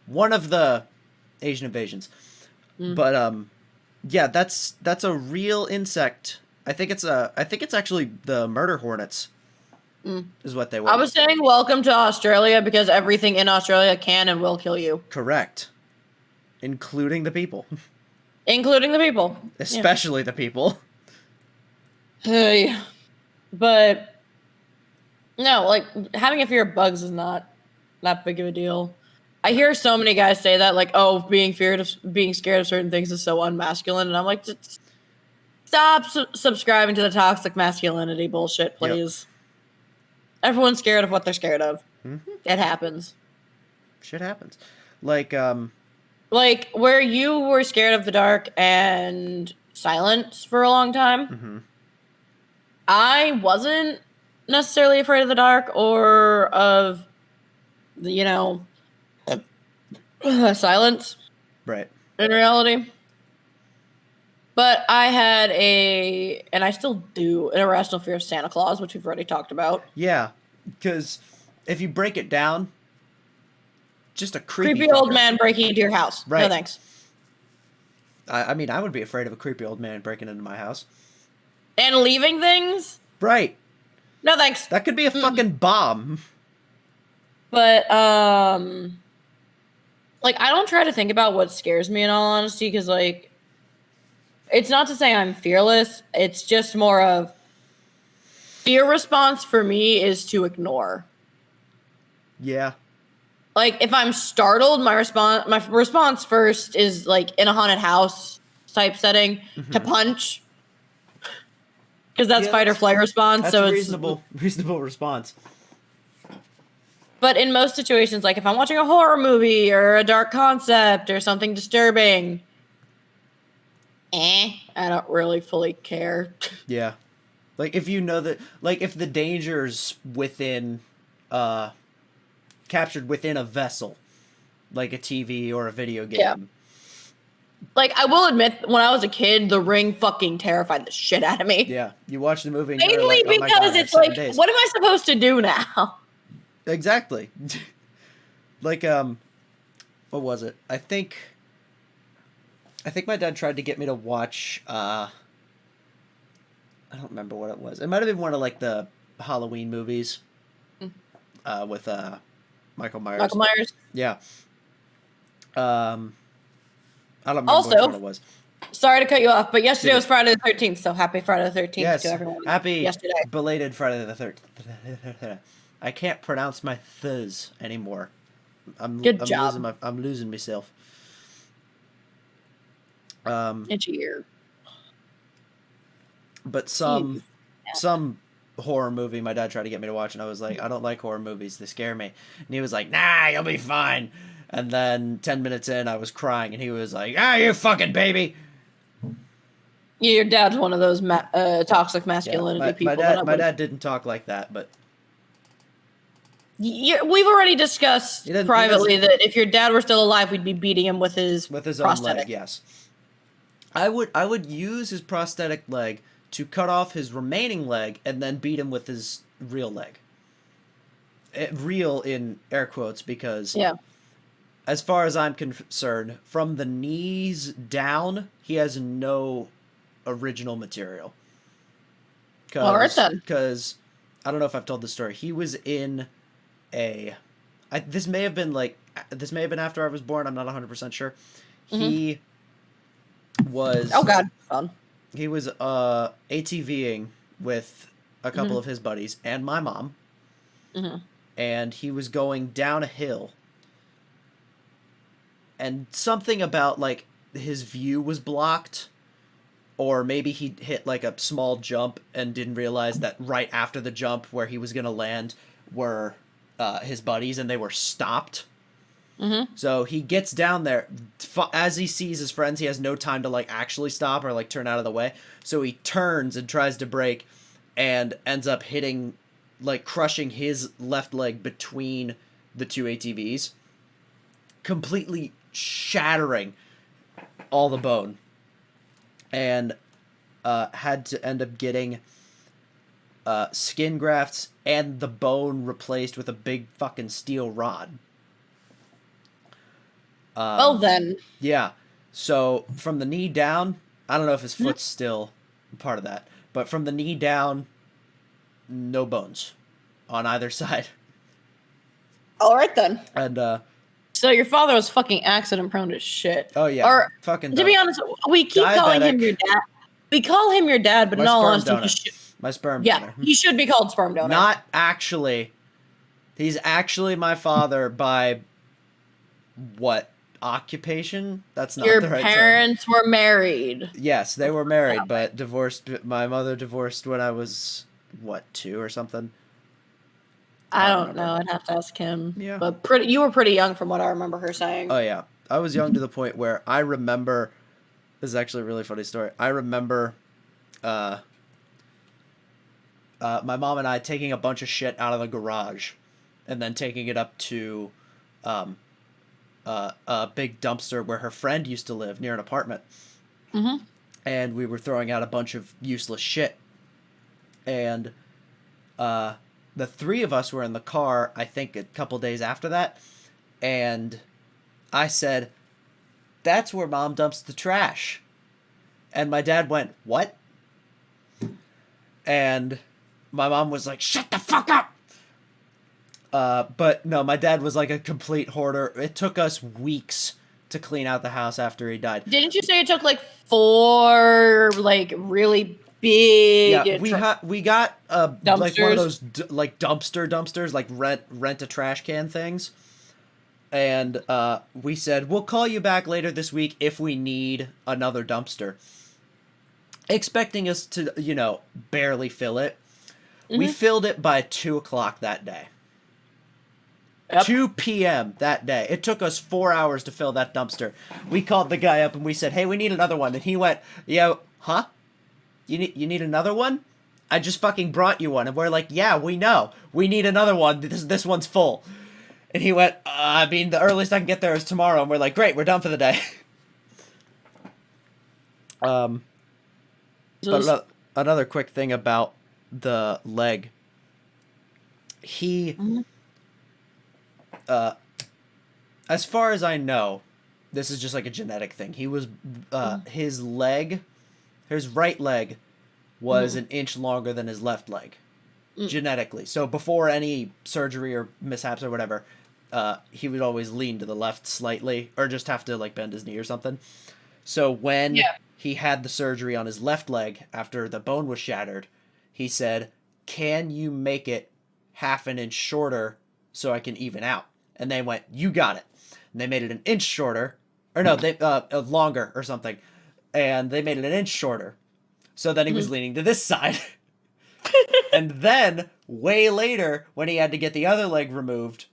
One of the Asian invasions. But yeah, that's a real insect. I think it's actually the murder hornets. Is what they were. I was saying welcome to Australia because everything in Australia can and will kill you. Correct. Including the people. Including the people. Especially the people. Hey. But no, like having a fear of bugs is not that big of a deal. I hear so many guys say that, like, oh, being scared of certain things is so unmasculine, and I'm like, just stop subscribing to the toxic masculinity bullshit, please. Yep. Everyone's scared of what they're scared of. Mm-hmm. It happens. Shit happens. Like where you were scared of the dark and silence for a long time. Mm-hmm. I wasn't necessarily afraid of the dark or of the, silence. Right. In reality. But I had and I still do, an irrational fear of Santa Claus, which we've already talked about. Yeah, because if you break it down, just a creepy old man breaking into your house. Right. No thanks. I mean, I would be afraid of a creepy old man breaking into my house. And leaving things? Right. No thanks. That could be a fucking bomb. But, I don't try to think about what scares me in all honesty, because, it's not to say I'm fearless. It's just more of fear response for me is to ignore. Yeah. If I'm startled, my response first is, in a haunted house type setting, to punch. Because that's fight or flight response. That's so a reasonable response. But in most situations, if I'm watching a horror movie or a dark concept or something disturbing, I don't really fully care. Yeah. If you know that, if the danger's within, captured within a vessel, like a TV or a video game. Yeah. I will admit, when I was a kid, The Ring fucking terrified the shit out of me. Yeah. You watch the movie and mainly you're like, oh my God, because it's what am I supposed to do now? Exactly. What was it? I think my dad tried to get me to watch I don't remember what it was. It might have been one of like the Halloween movies with Michael Myers. Michael Myers. Yeah. I don't remember which one Also, it was. sorry to cut you off, but yesterday was Friday the 13th, so happy Friday the 13th Yes. to everyone. Happy yesterday. belated Friday the 13th. I can't pronounce my ths anymore. I'm job. I'm losing myself. Itchy ear. But some horror movie my dad tried to get me to watch, and I was like, I don't like horror movies. They scare me. And he was like, nah, you'll be fine. And then 10 minutes in, I was crying, and he was like, you fucking baby. Yeah, your dad's one of those toxic masculinity people. My dad didn't talk like that, but we've already discussed privately that if your dad were still alive, we'd be beating him with his own leg. Yes, I would use his prosthetic leg to cut off his remaining leg and then beat him with his real leg. Real in air quotes, because as far as I'm concerned, from the knees down, he has no original material. All right then. Because I don't know if I've told this story. He was in this may have been after I was born. I'm not 100% sure. He was fun. He was ATVing with a couple of his buddies and my mom. And he was going down a hill. And something about like his view was blocked, or maybe he hit like a small jump and didn't realize that right after the jump where he was going to land were his buddies, and they were stopped. So he gets down there. As he sees his friends, he has no time to like actually stop or like turn out of the way. So he turns and tries to brake and ends up hitting, like crushing his left leg between the two ATVs, completely shattering all the bone, and had to end up getting skin grafts and the bone replaced with a big fucking steel rod. Well then. Yeah. So from the knee down, I don't know if his foot's still part of that, but from the knee down, no bones on either side. All right then. And so your father was fucking accident prone as shit. Oh yeah. Or fucking to be honest, we keep calling him your dad. We call him your dad, but in all honesty, my sperm donor. He should be called sperm donor. Not actually. He's actually my father by what occupation? That's not your the right parents term. Were married. Yes, they were married, but divorced. My mother divorced when I was 2 or something. I don't know. I'd have to ask him. Yeah, but you were pretty young from what I remember her saying. Oh yeah, I was young to the point where I remember. This is actually a really funny story. I remember, my mom and I taking a bunch of shit out of the garage, and then taking it up to, a big dumpster where her friend used to live near an apartment. And we were throwing out a bunch of useless shit. And the three of us were in the car, I think a couple days after that. And I said, "That's where Mom dumps the trash." And my dad went, "What?" And my mom was like, "Shut the fuck up!" But no, my dad was like a complete hoarder. It took us weeks to clean out the house after he died. Didn't you say it took like 4 like really big? Yeah, we got like one of those like dumpsters, like rent a trash can things. And we said, "We'll call you back later this week if we need another dumpster." Expecting us to, barely fill it. We filled it by 2 o'clock that day. Yep. 2 p.m. that day. It took us 4 hours to fill that dumpster. We called the guy up and we said, "Hey, we need another one." And he went, "Yeah, huh? You need another one? I just fucking brought you one." And we're like, "Yeah, we know. We need another one. This one's full." And he went, "The earliest I can get there is tomorrow." And we're like, "Great, we're done for the day." But another quick thing about the leg. He, as far as I know, this is just like a genetic thing. He was, his right leg was an inch longer than his left leg, genetically. So before any surgery or mishaps or whatever, he would always lean to the left slightly, or just have to like bend his knee or something. So when he had the surgery on his left leg after the bone was shattered, he said, "Can you make it half an inch shorter so I can even out?" And they went, "You got it." And they made it an inch shorter, or no, they longer or something, and they made it an inch shorter. So then he was leaning to this side. And then way later, when he had to get the other leg removed,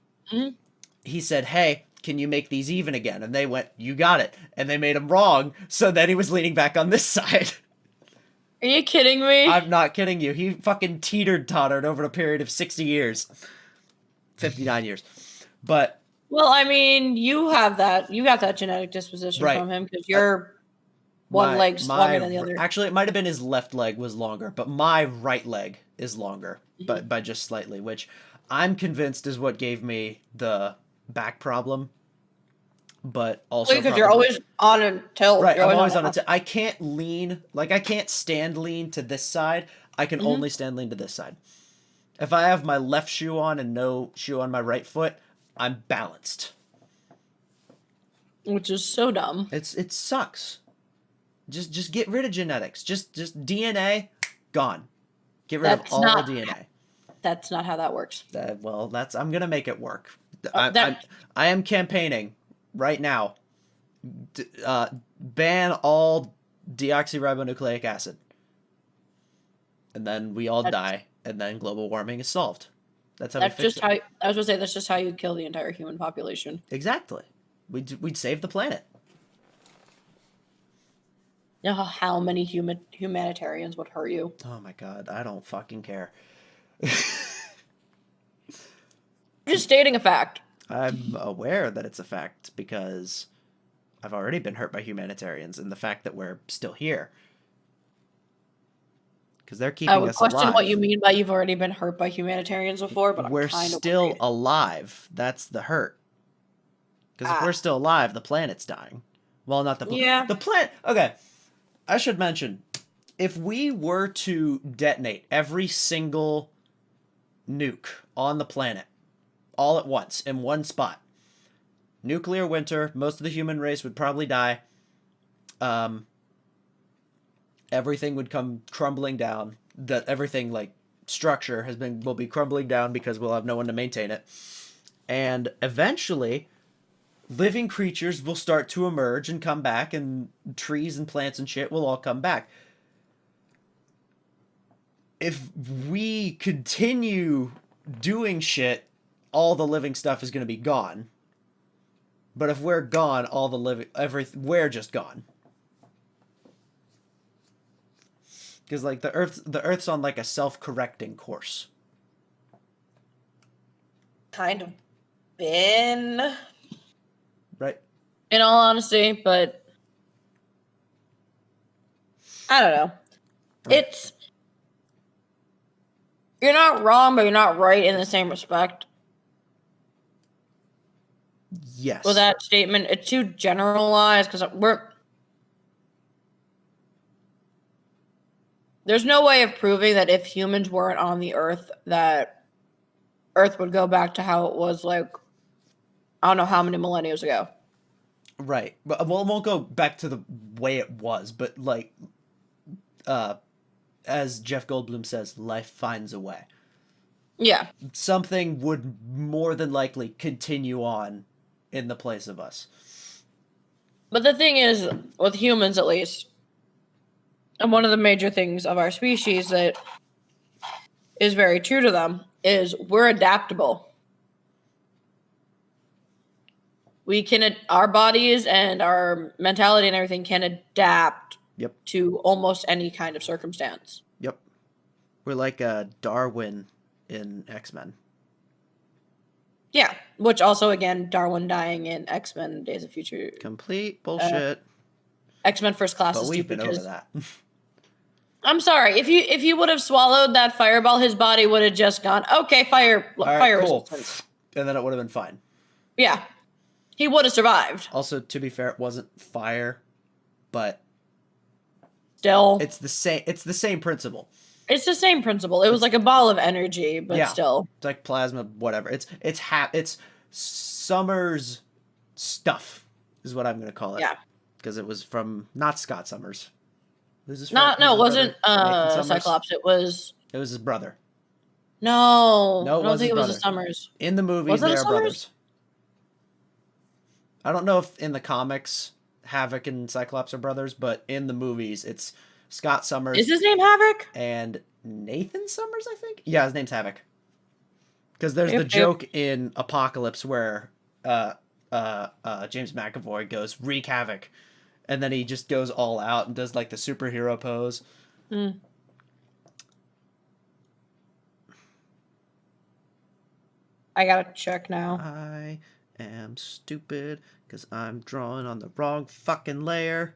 he said, "Hey, can you make these even again?" And they went, "You got it." And they made him wrong. So then he was leaning back on this side. Are you kidding me? I'm not kidding you. He fucking tottered over a period of 60 years. 59 years. But. Well, I mean, you got that genetic disposition from him because you're one leg's longer than the other. Actually, it might have been his left leg was longer, but my right leg is longer, but by just slightly, which I'm convinced is what gave me the back problem. But also because you're always on a tilt. Right, I'm always on a tilt. I can't lean, like I can't stand lean to this side. I can only stand lean to this side. If I have my left shoe on and no shoe on my right foot, I'm balanced. Which is so dumb. It sucks. Just get rid of genetics. Just DNA gone. Get rid of all DNA. That's not how that works. I'm gonna make it work. I am campaigning right now. Ban all deoxyribonucleic acid, and then we all die, and then global warming is solved. That's how we fix it. I was gonna say that's just how you'd kill the entire human population. Exactly. We'd save the planet. You know how many humanitarians would hurt you? Oh my god, I don't fucking care. Just stating a fact. I'm aware that it's a fact because I've already been hurt by humanitarians, and the fact that we're still here. Because they're keeping us alive. I would question what you mean by you've already been hurt by humanitarians before, but we're still alive. That's the hurt. Because if we're still alive, the planet's dying. Well, not the planet. Yeah. The planet. Okay. I should mention, if we were to detonate every single nuke on the planet all at once in one spot, nuclear winter, most of the human race would probably die. Everything would come crumbling down. Everything like structure will be crumbling down because we'll have no one to maintain it. And eventually, living creatures will start to emerge and come back, and trees and plants and shit will all come back. If we continue doing shit, all the living stuff is going to be gone. But if we're gone, we're just gone. Because like the Earth's on like a self-correcting course. Kind of been. Right. In all honesty, but I don't know. You're not wrong, but you're not right in the same respect. Yes. With that statement, it's too generalized because there's no way of proving that if humans weren't on the Earth, that Earth would go back to how it was like, I don't know how many millennia ago. Right. But it won't go back to the way it was, but like, as Jeff Goldblum says, life finds a way. Yeah. Something would more than likely continue on in the place of us. But the thing is, with humans at least, and one of the major things of our species that is very true to them is we're adaptable. Our bodies and our mentality and everything can adapt to almost any kind of circumstance. Yep. We're like Darwin in X-Men. Yeah, which also, again, Darwin dying in X-Men Days of Future. Complete bullshit. X-Men First Class is we've stupid. Been over that. I'm sorry. If you would have swallowed that fireball, his body would have just gone, okay, fire resistance. And then it would have been fine. Yeah. He would have survived. Also, to be fair, it wasn't fire, but still. It's the same. It's the same principle. It's the same principle. It was like a ball of energy, but Yeah. still. It's like plasma, whatever. It's Summers stuff is what I'm gonna call it. Yeah. Because it was from not Scott Summers. Who's his No, friend? no, it Who's his wasn't brother? Nathan Summers? Cyclops. It was It was his brother. no. No, it I don't was think his it was brother. the Summers. In the movies, Was it they a are Summers? brothers. I don't know if in the comics Havoc and Cyclops are brothers, but in the movies it's Scott Summers. Is his name Havoc? And Nathan Summers, I think. Yeah, his name's Havoc. Because there's Yep, the yep. joke in Apocalypse where James McAvoy goes wreak havoc, and then he just goes all out and does like the superhero pose. Mm. I gotta check now. I am stupid because I'm drawing on the wrong fucking layer.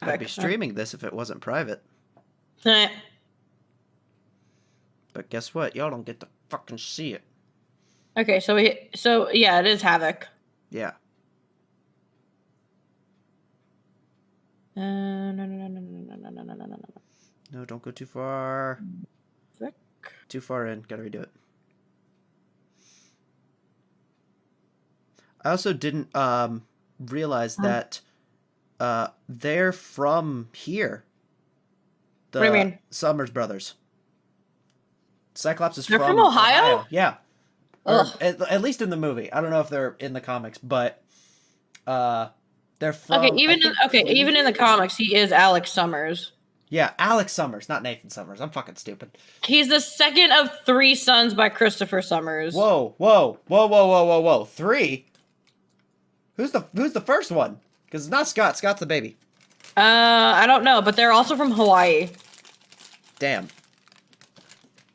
I'd be streaming this if it wasn't private. Eh. But guess what? Y'all don't get to fucking see it. Okay, so yeah, it is Havoc. Yeah. No. No, don't go too far. Vic. Too far in. Gotta redo it. I also didn't realize that they're from here. The What do you mean? Summers brothers. Cyclops is They're from Ohio? Yeah. Ugh. At least in the movie. I don't know if they're in the comics, but they're from. Okay, even in the comics, he is Alex Summers. Yeah, Alex Summers, not Nathan Summers. I'm fucking stupid. He's the second of 3 sons by Christopher Summers. Whoa. 3? Who's the first one? Because it's not Scott. Scott's the baby. I don't know, but they're also from Hawaii. Damn.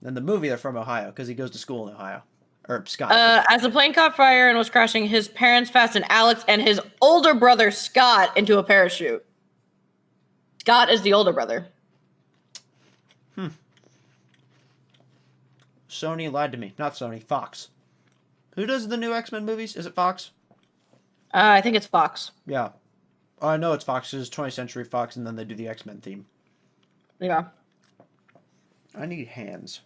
In the movie, they're from Ohio because he goes to school in Ohio. Or Scott. As the plane caught fire and was crashing, his parents fastened Alex and his older brother Scott into a parachute. Scott is the older brother. Sony lied to me. Not Sony. Fox. Who does the new X-Men movies? Is it Fox? I think it's Fox. Yeah. Oh, I know it's Fox. It's 20th Century Fox, and then they do the X-Men theme. Yeah. I need hands.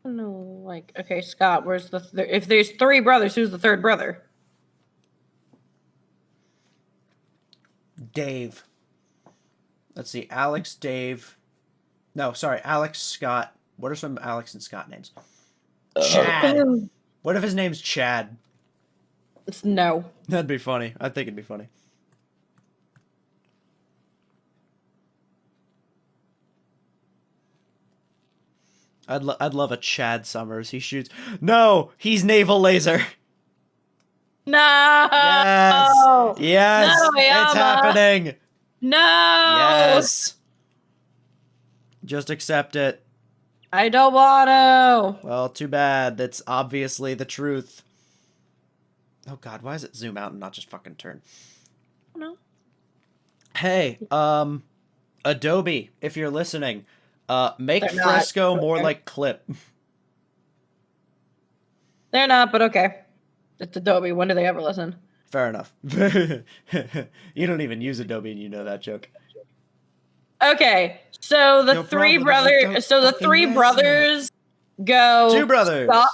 No, like, okay, Scott, where's the... if there's 3 brothers, who's the 3rd brother? Dave. Let's see. Alex, Dave. No, sorry. Alex, Scott. What are some Alex and Scott names? Chad. What if his name's Chad? It's no. That'd be funny. I think it'd be funny. I'd love a Chad Summers. He shoots. No, he's Naval Laser. No. Yes. Yes. No, It's Yama. happening. No. Yes. Just accept it. I don't want to. Well, too bad. That's obviously the truth. Oh God, why does it zoom out and not just fucking turn? No. Hey, Adobe, if you're listening, make They're not. Fresco more Okay. like Clip. They're not, but okay. It's Adobe. When do they ever listen? Fair enough. You don't even use Adobe and you know that joke. Okay, so the No 3 problem, brothers. don't So the fucking 3 mess brothers go. 2 brothers. Scott,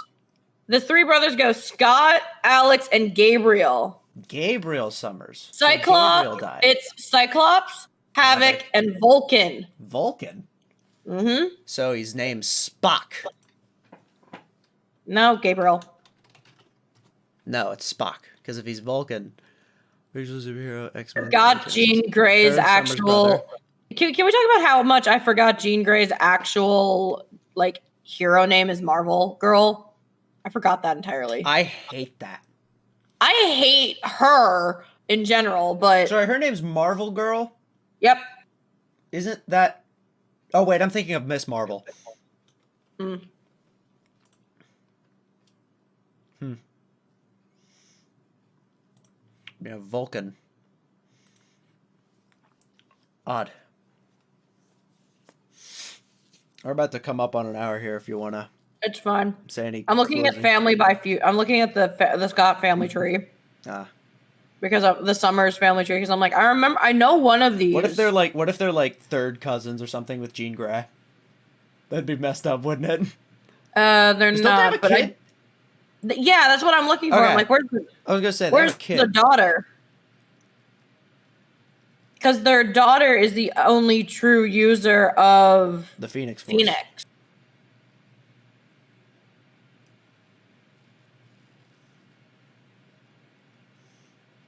the 3 brothers go Scott, Alex, and Gabriel. Gabriel Summers. So Cyclops. Gabriel died. It's Cyclops, Havoc, Havoc. and Vulcan. Vulcan. Mm-hmm. So he's named Spock. No, Gabriel. No, it's Spock. Because if he's Vulcan, visual superhero X-Men. Forgot Jean Grey's Third Summers actual. brother. Can we talk about how much I forgot Jean Grey's actual like hero name is Marvel Girl? I forgot that entirely. I hate that. I hate her in general, but Sorry, her name's Marvel Girl. yep. Isn't that? Oh wait, I'm thinking of Miss Marvel. Mm. Yeah, Vulcan. Odd. We're about to come up on an hour here if you want to It's fine. Say any I'm looking at closing- family by few. I'm looking at the Scott family tree Ah. because of the Summers family tree. Because I'm like, I know one of these. What if they're like third cousins or something with Jean Grey? That'd be messed up, wouldn't it? They're 'Cause don't they have not. a But kid? yeah, that's what I'm looking for. Okay. I'm like, I was gonna say they have where's a kid. the daughter? Because their daughter is the only true user of The Phoenix Force. Phoenix.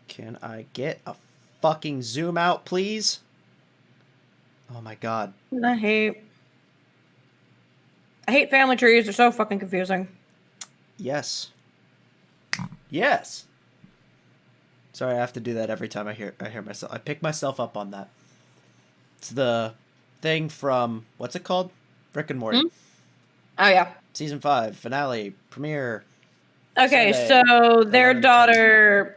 Can I get a fucking zoom out, please? Oh my god. I hate family trees. They're so fucking confusing. Yes. Yes. Sorry, I have to do that every time I hear myself. I pick myself up on that. It's the thing from what's it called? Rick and Morty. Oh yeah. Season 5 finale premiere. Okay, Sunday, so their 11:10. daughter.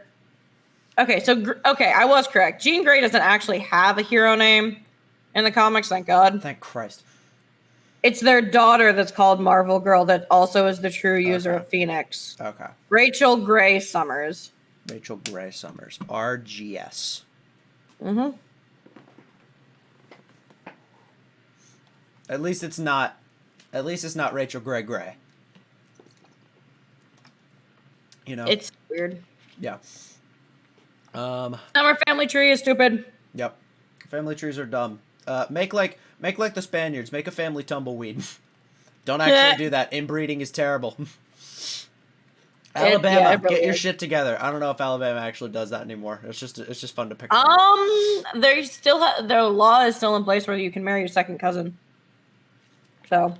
Okay, I was correct. Jean Grey doesn't actually have a hero name in the comics, thank God. Thank Christ. It's their daughter that's called Marvel Girl that also is the true user Okay. of Phoenix. Okay. Rachel Grey Summers. Rachel Grey Summers. RGS. Mm-hmm. At least it's not Rachel Grey Grey. You know? It's weird. Yeah. Summer family tree is stupid. Yep. Family trees are dumb. Make like the Spaniards. Make a family tumbleweed. Don't actually do that. Inbreeding is terrible. Alabama, it really get your is. shit together. I don't know if Alabama actually does that anymore. It's just fun to pick. They still their law is still in place where you can marry your second cousin. So.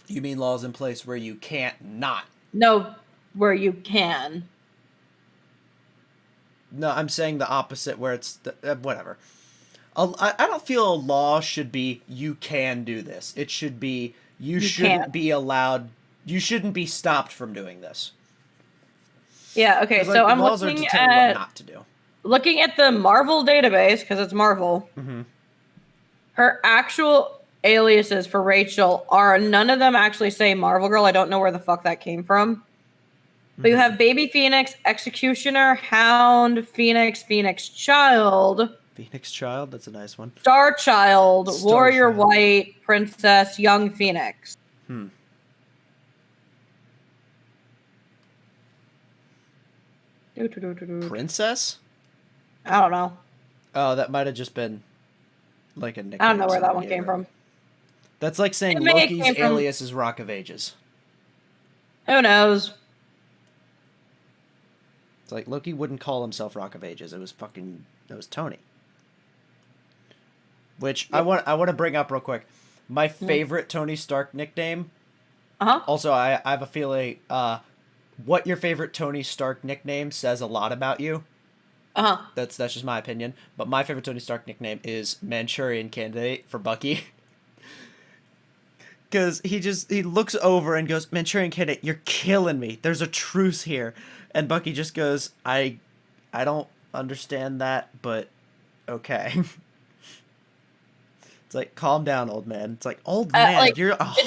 You mean laws in place where you can't not? No, where you can. No, I'm saying the opposite, where it's whatever. I don't feel a law should be you can do this. It should be you shouldn't can't. be allowed. You shouldn't be stopped from doing this. Yeah. Okay. 'Cause, So like, I'm laws are looking to tell you what at not to do. the Marvel database because it's Marvel. Mm-hmm. Her actual aliases for Rachel are none of them actually say Marvel Girl. I don't know where the fuck that came from. But you have Baby Phoenix, Executioner, Hound, Phoenix, Phoenix Child, Phoenix Child. That's a nice one. Star Child, Star Warrior Child. White, Princess, Young Phoenix. Princess? I don't know. Oh, that might have just been like a nickname. I don't know where that someone one gave came her. from. That's like saying It may have Loki's came from- alias is Rock of Ages. Who knows? It's like Loki wouldn't call himself Rock of Ages. It was Tony. Which I want to bring up real quick. My favorite Tony Stark nickname. Uh-huh. Also, I have a feeling what your favorite Tony Stark nickname says a lot about you. Uh-huh. That's just my opinion. But my favorite Tony Stark nickname is Manchurian Candidate for Bucky. Because he looks over and goes, Manchurian Candidate, you're killing me. There's a truce here. And Bucky just goes, I don't understand that, but okay. It's like, calm down, old man. It's like, old man, you're 100.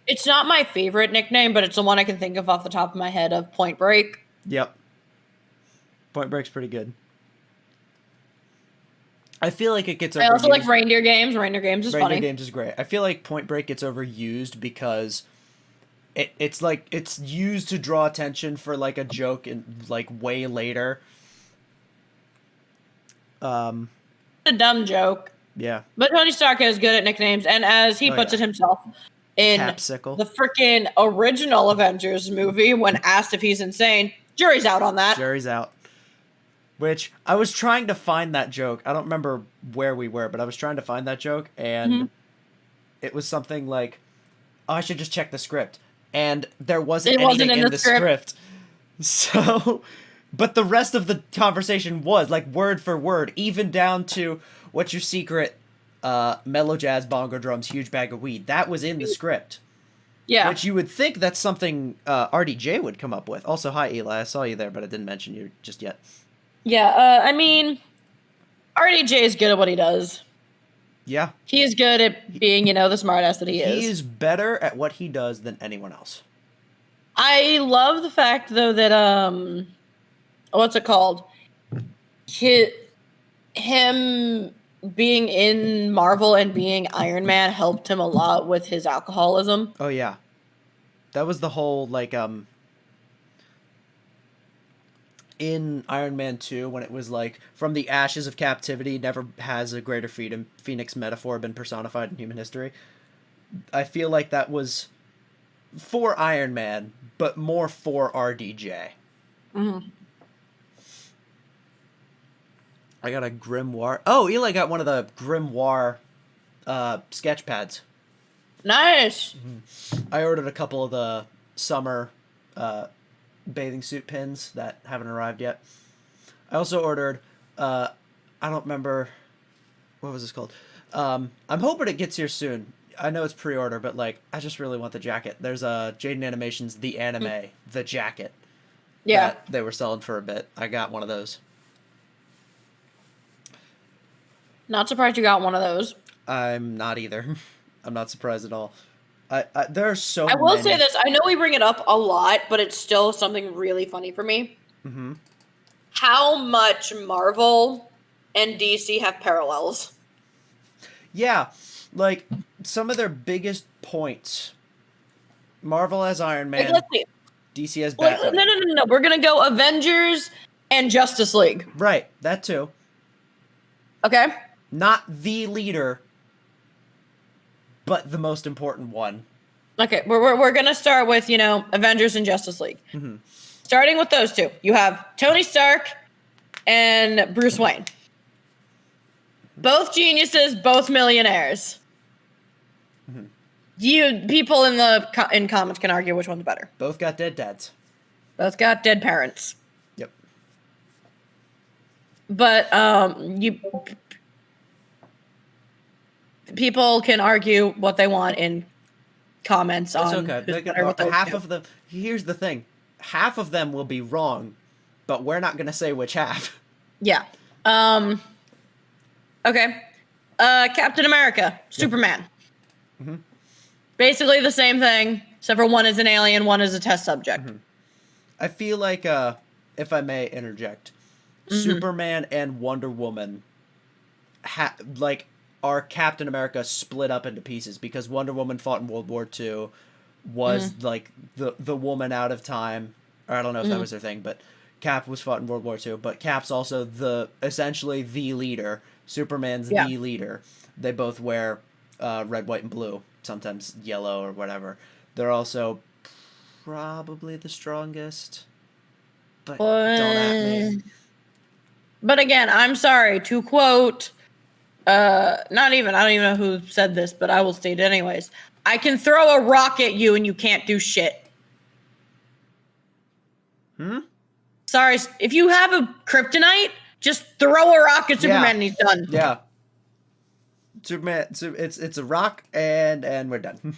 It's not my favorite nickname, but it's the one I can think of off the top of my head of Point Break. Yep. Point Break's pretty good. I feel like it gets overused. I also like Reindeer Games. Reindeer Games is funny. Reindeer Games is great. I feel like Point Break gets overused because it's like it's used to draw attention for like a joke and like way later. It's a dumb joke. Yeah. But Tony Stark is good at nicknames, and as he puts it himself, in Capsicle. the freaking original Avengers movie, when asked if he's insane, jury's out on that. Jury's out. Which, I was trying to find that joke. I don't remember where we were, but I was trying to find that joke, and it was something like, oh, I should just check the script. And there wasn't anything in the script. So, but the rest of the conversation was, like, word for word, even down to, what's your secret, mellow jazz, bongo drums, huge bag of weed. That was in the script. Yeah. Which you would think that's something RDJ would come up with. Also, hi, Eli. I saw you there, but I didn't mention you just yet. Yeah, I mean, RDJ is good at what he does. Yeah. He is good at being, the smartass that he is. He is better at what he does than anyone else. I love the fact though that what's it called? Him being in Marvel and being Iron Man helped him a lot with his alcoholism. Oh yeah. That was the whole like in Iron Man 2 when it was like from the ashes of captivity never has a greater phoenix metaphor been personified in human history. I feel like that was for Iron Man, but more for RDJ. Mm-hmm. I got a grimoire. Oh, Eli got one of the grimoire sketch pads. Nice. Mm-hmm. I ordered a couple of the summer bathing suit pins that haven't arrived yet. I also ordered I don't remember what was this called. I'm hoping it gets here soon. I know it's pre-order, but like I just really want the jacket. There's Jaden Animations The Anime, the jacket. Yeah. That they were selling for a bit. I got one of those. Not surprised you got one of those. I'm not either. I'm not surprised at all. There are so many. I will say this. I know we bring it up a lot, but it's still something really funny for me. Mm-hmm. How much Marvel and DC have parallels? Yeah, like some of their biggest points. Marvel has Iron Man. Like, let's see. DC has Batman. No. We're gonna go Avengers and Justice League. Right, that too. Okay. Not the leader, but the most important one. Okay, we're gonna start with Avengers and Justice League. Mm-hmm. Starting with those two, you have Tony Stark and Bruce Wayne. Both geniuses, both millionaires. Mm-hmm. People in comments can argue which one's better. Both got dead dads. Both got dead parents. Yep. But people can argue what they want in comments It's on okay. Half of them. Here's the thing: half of them will be wrong, but we're not gonna say which half. Yeah. Okay. Captain America, Superman. Mm-hmm. Basically the same thing, except for one is an alien, one is a test subject. Mm-hmm. I feel like, if I may interject, Superman and Wonder Woman are Captain America split up into pieces because Wonder Woman fought in World War II, was like the woman out of time, or I don't know if that was her thing, but Cap was fought in World War II, but Cap's also essentially the leader. Superman's the leader. They both wear red, white, and blue, sometimes yellow or whatever. They're also probably the strongest, but don't at me. But again, I'm sorry to quote. I don't even know who said this, but I will state it anyways. I can throw a rock at you and you can't do shit. Sorry, if you have a kryptonite, just throw a rock at Superman and he's done. Yeah. Superman, it's a rock and we're done.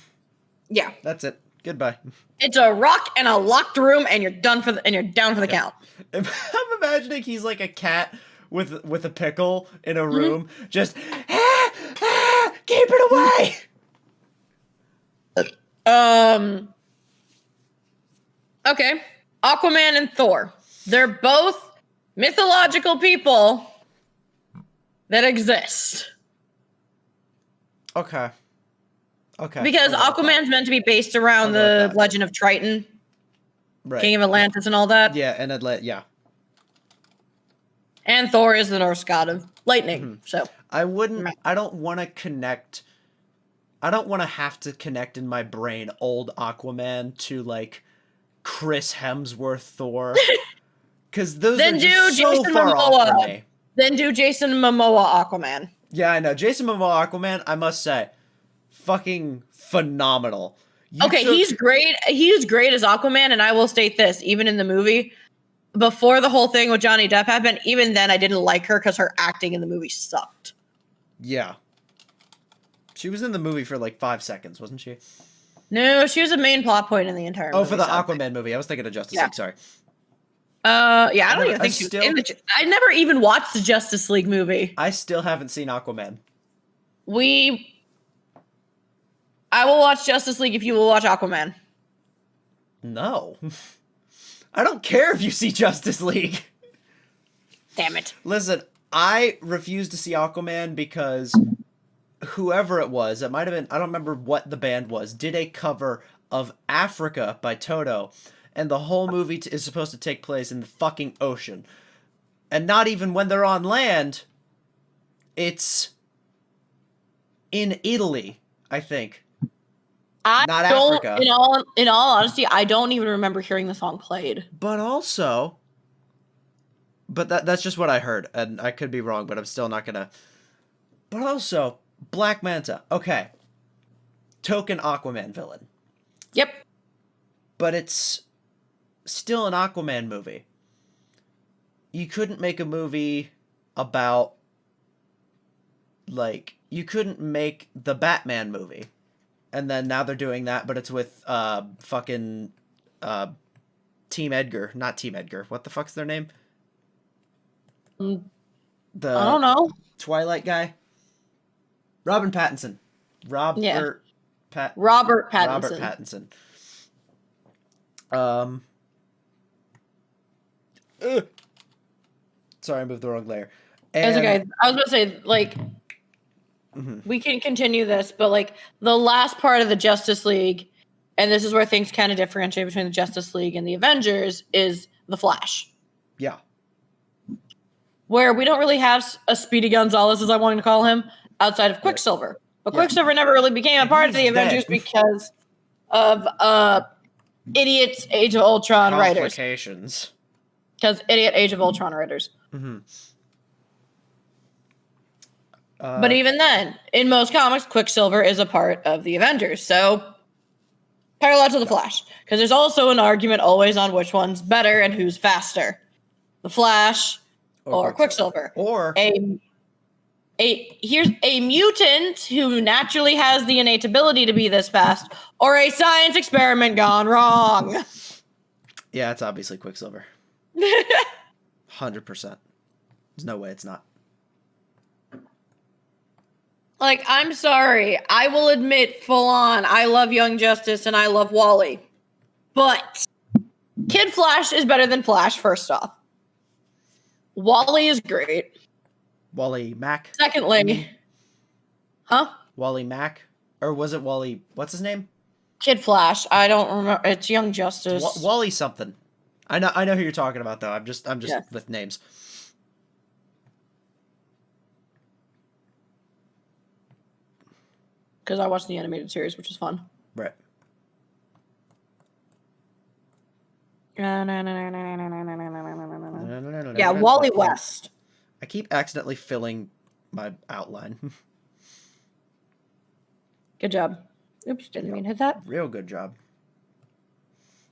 Yeah. That's it. Goodbye. It's a rock and a locked room and you're done and you're down for the count. I'm imagining he's like a cat with a pickle in a room, just keep it away. Okay. Aquaman and Thor. They're both mythological people that exist. Okay. Because Aquaman's meant to be based around the legend of Triton, right. King of Atlantis and all that. Yeah, and And Thor is the Norse god of lightning. So I don't want to have to connect in my brain old Aquaman to like Chris Hemsworth Thor. Because those are just so far off from me. Then do Jason Momoa Aquaman. Yeah, I know. Jason Momoa Aquaman, I must say, fucking phenomenal. He's great. He's great as Aquaman, and I will state this, even in the movie, before the whole thing with Johnny Depp happened, even then I didn't like her because her acting in the movie sucked. Yeah. She was in the movie for like 5 seconds, wasn't she? No, she was a main plot point in the entire movie. Oh, for the Aquaman movie. I was thinking of Justice League, sorry. I don't even think she was in I never even watched the Justice League movie. I still haven't seen Aquaman. I will watch Justice League if you will watch Aquaman. No. I don't care if you see Justice League. Damn it. Listen, I refused to see Aquaman because whoever it was, it might have been, I don't remember what the band was, did a cover of Africa by Toto, and the whole movie is supposed to take place in the fucking ocean. And not even when they're on land, it's in Italy, I think. Not Africa. In all honesty, I don't even remember hearing the song played. But also, that's just what I heard, and I could be wrong, but I'm still not gonna. But also, Black Manta. Okay. Token Aquaman villain. Yep. But it's still an Aquaman movie. You couldn't make a movie about, like, you couldn't make the Batman movie. And then now they're doing that, but it's with fucking Team Edgar. Not Team Edgar. What the fuck's their name? I don't know. Twilight guy? Robert Pattinson. Robert Pattinson. Sorry, I moved the wrong layer. It's okay. I was going to say, like, we can continue this, but, like, the last part of the Justice League, and this is where things kind of differentiate between the Justice League and the Avengers, is the Flash. Yeah. Where we don't really have a Speedy Gonzalez, as I wanted to call him, outside of Quicksilver. But Quicksilver never really became a part of the Avengers because of idiots Age of Ultron writers. Because idiot Age of Ultron writers. Mm-hmm. But even then, in most comics, Quicksilver is a part of the Avengers. So, parallel to the Flash. Because there's also an argument always on which one's better and who's faster. The Flash or Quicksilver. Or here's a mutant who naturally has the innate ability to be this fast, or a science experiment gone wrong. Yeah, it's obviously Quicksilver. 100%. There's no way it's not. Like, I'm sorry. I will admit full on, I love Young Justice and I love Wally. But Kid Flash is better than Flash, first off. Wally is great. Wally Mack? Secondly. Huh? Wally Mack? Or was it Wally... What's his name? Kid Flash. I don't remember. It's Young Justice. Wally something. I know who you're talking about, though. I'm just with names. Because I watched the animated series, which was fun. Right. Yeah, Wally West. I keep accidentally filling my outline. Good job. Oops, didn't mean to hit that. Real good job.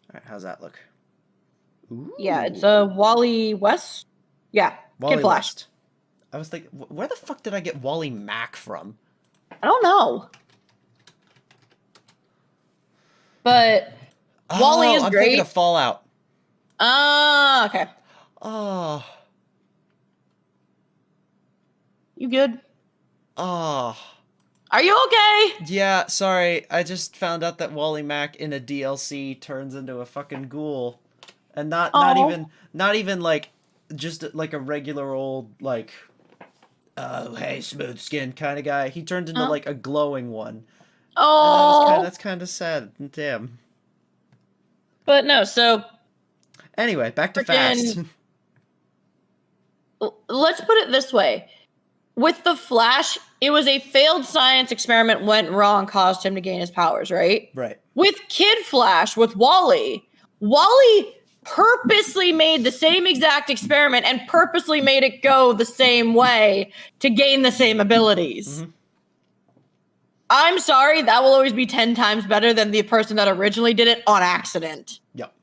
All right, how's that look? Ooh. Yeah, it's Wally West. Yeah, Wally Kid Flash. West. I was thinking, where the fuck did I get Wally Mack from? I don't know. But Wally is I'm great. thinking of Fallout. Ah, okay. Oh. You good? Oh. Are you okay? Yeah, sorry. I just found out that Wally Mack in a DLC turns into a fucking ghoul. And not even like just like a regular old like hey, smooth skin kind of guy. He turned into like a glowing one. Oh, that's kind of sad. Damn. But no, so anyway, back to Fast. Let's put it this way. With the Flash, it was a failed science experiment went wrong, caused him to gain his powers, right? Right. With Kid Flash, with Wally purposely made the same exact experiment and purposely made it go the same way to gain the same abilities. Mm-hmm. I'm sorry, that will always be 10 times better than the person that originally did it on accident. Yep.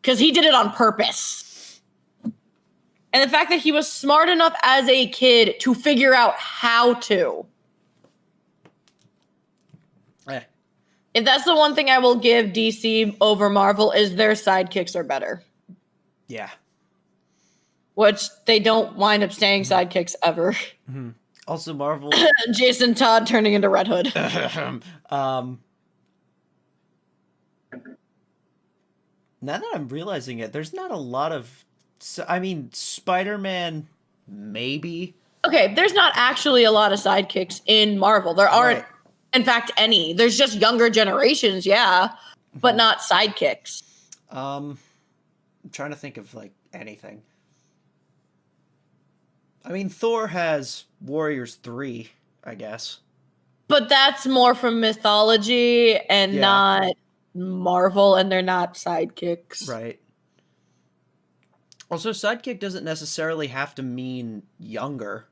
Because he did it on purpose. And the fact that he was smart enough as a kid to figure out how to. If that's the one thing I will give DC over Marvel is their sidekicks are better. Yeah. Which they don't wind up staying sidekicks ever. Mm-hmm. Also, Marvel. Jason Todd turning into Red Hood. Now that I'm realizing it, there's not a lot of. So, I mean, Spider-Man, maybe. Okay, there's not actually a lot of sidekicks in Marvel. There aren't, Right. in fact, any. There's just younger generations, yeah, but not sidekicks. I'm trying to think of like anything. I mean, Thor has Warriors 3, I guess. But that's more from mythology and Yeah. not Marvel, and they're not sidekicks. Right. Also, sidekick doesn't necessarily have to mean younger.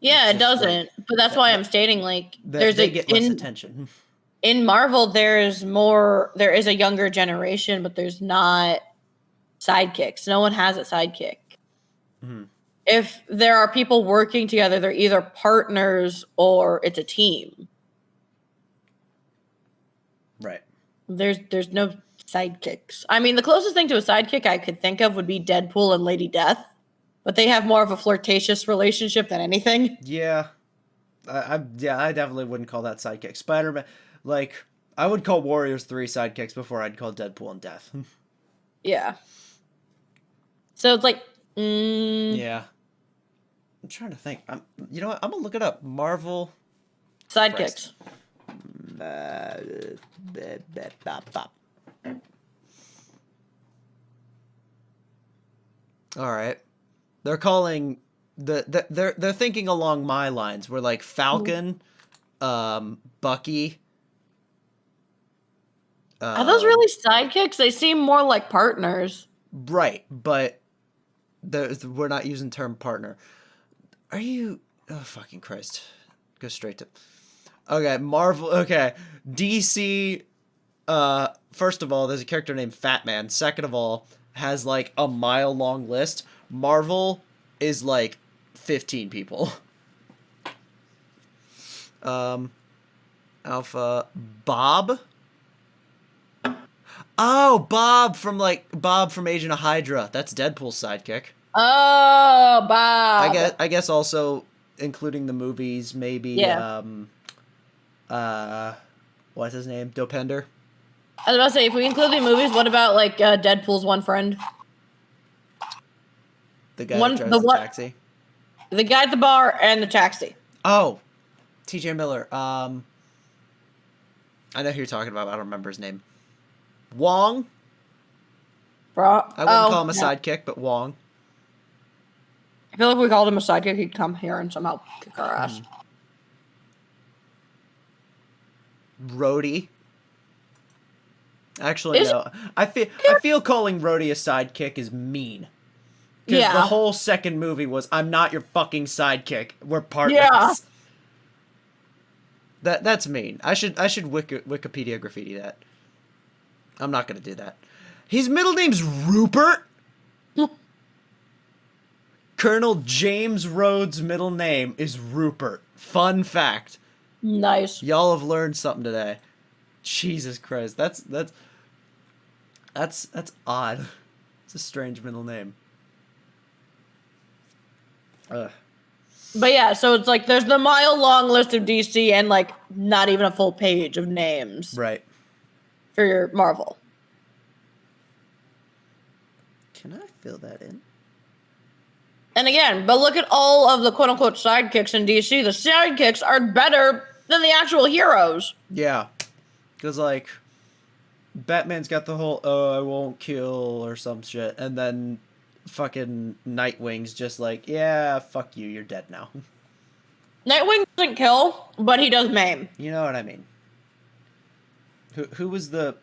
Yeah, It's it just, doesn't. like, but that's why I'm stating like there's they a get less attention. in Marvel there is a younger generation, but there's not sidekicks. No one has a sidekick. Mhm. If there are people working together, they're either partners or it's a team. Right. There's no sidekicks. I mean, the closest thing to a sidekick I could think of would be Deadpool and Lady Death, but they have more of a flirtatious relationship than anything. Yeah. I definitely wouldn't call that sidekick. Spider-Man, like, I would call Warriors 3 sidekicks before I'd call Deadpool and Death. Yeah. So it's like, Yeah. I'm trying to think. You know what? I'm gonna look it up. Marvel sidekicks. All right. They're calling they're thinking along my lines. We're like Falcon, Bucky. Are those really sidekicks? They seem more like partners. Right, but we're not using term partner. Are you? Oh fucking Christ! Go straight to. Okay, Marvel. Okay, DC. First of all, there's a character named Fat Man. Second of all, has like a mile-long list. Marvel is like 15 people. Alpha Bob. Oh, Bob from Agent of Hydra. That's Deadpool's sidekick. Oh, Bob. I guess also including the movies, maybe. Yeah. What's his name? Dopender. I was about to say, if we include the movies, what about like Deadpool's one friend? The guy that drives the taxi. The guy at the bar and the taxi. Oh, T.J. Miller. I know who you're talking about. I don't remember his name. Wong. I wouldn't call him a sidekick, but Wong. I feel like if we called him a sidekick, he'd come here and somehow kick our ass. Rhodey. Actually, no. I feel calling Rhodey a sidekick is mean. Because the whole second movie was, I'm not your fucking sidekick. We're partners. Yeah. That's mean. I should Wikipedia graffiti that. I'm not gonna do that. His middle name's Rupert. Colonel James Rhodes' middle name is Rupert. Fun fact. Nice. Y'all have learned something today. Jesus Christ, that's odd. It's a strange middle name. But yeah, so it's like there's the mile-long list of DC and like not even a full page of names. Right. For your Marvel. Can I fill that in? And again, but look at all of the quote-unquote sidekicks in DC. The sidekicks are better than the actual heroes. Yeah. Because, like, Batman's got the whole, I won't kill or some shit. And then fucking Nightwing's just like, yeah, fuck you, you're dead now. Nightwing doesn't kill, but he does maim. You know what I mean. Who was the...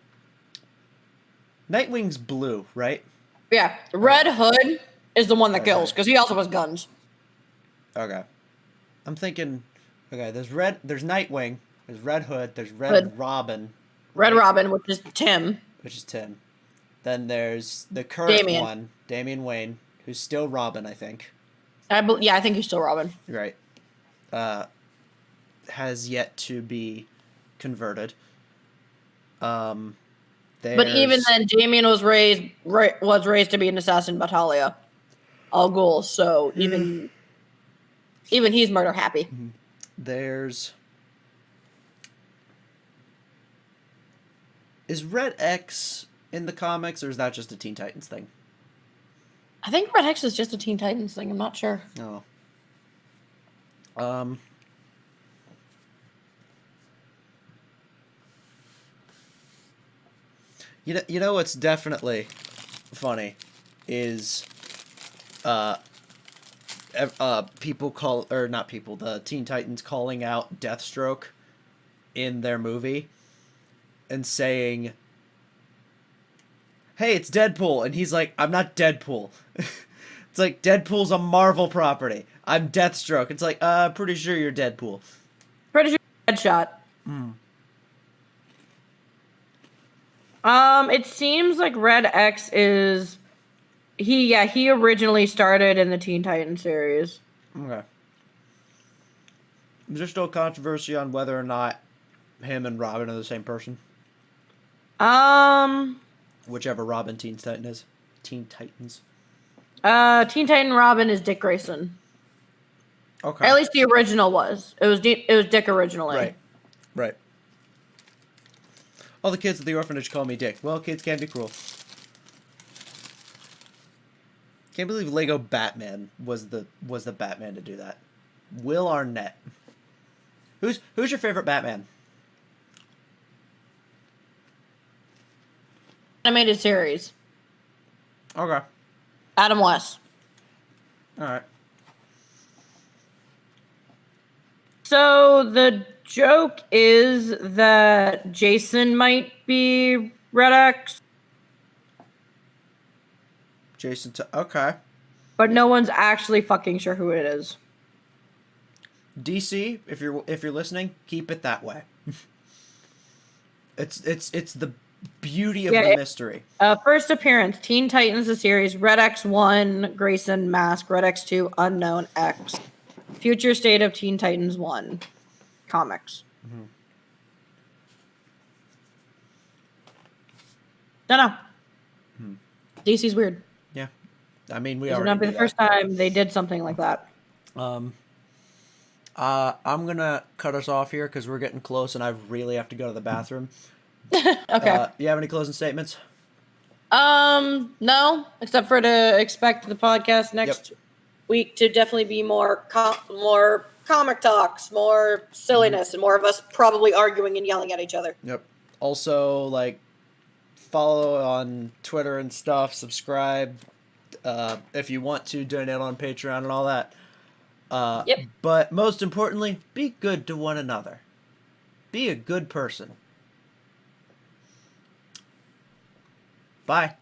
Nightwing's blue, right? Yeah. Red Hood is the one that kills, because he also has guns. Okay. I'm thinking, okay, there's Nightwing, there's Red Hood, there's Red Robin. Red Robin, which is Tim. Then there's the current one, Damian Wayne, who's still Robin, I think. I think he's still Robin. Right. Has yet to be converted. But even then, Damian was raised to be an assassin by Talia al Ghul, so even... Even he's murder happy. There's... Is Red X in the comics, or is that just a Teen Titans thing? I think Red X is just a Teen Titans thing. I'm not sure. Oh. You know what's definitely funny is people call, or not people, the Teen Titans calling out Deathstroke in their movie and saying, hey, it's Deadpool, and he's like, I'm not Deadpool. It's like, Deadpool's a Marvel property. I'm Deathstroke. It's like, pretty sure you're Deadpool. Pretty sure Deadshot. It seems like Red X is he originally started in the Teen Titans series. Okay. Is there still controversy on whether or not him and Robin are the same person? Whichever Robin Teen Titan is. Teen Titans. Teen Titan Robin is Dick Grayson. Okay. At least the original was. It was Dick originally. Right. All the kids at the orphanage call me Dick. Well, kids can be cruel. Can't believe Lego Batman was the Batman to do that. Will Arnett. Who's your favorite Batman? Animated series. Okay. Adam West. All right. So the joke is that Jason might be Red X, Okay. but no one's actually fucking sure who it is. DC, if you're listening, keep it that way. It's the beauty of the mystery. First appearance, Teen Titans the series, Red X1, Grayson Mask, Red X2, Unknown X. Future state of Teen Titans 1. Comics. Don't know. DC's weird. Yeah. I mean, we This would already not be the knew first time they did something like that. I'm gonna cut us off here because we're getting close and I really have to go to the bathroom. Okay. You have any closing statements? No, except for to expect the podcast next week to definitely be more comic talks, more silliness, and more of us probably arguing and yelling at each other. Yep. Also, like, follow on Twitter and stuff. Subscribe. If you want to, donate on Patreon and all that. But most importantly, be good to one another. Be a good person. Bye.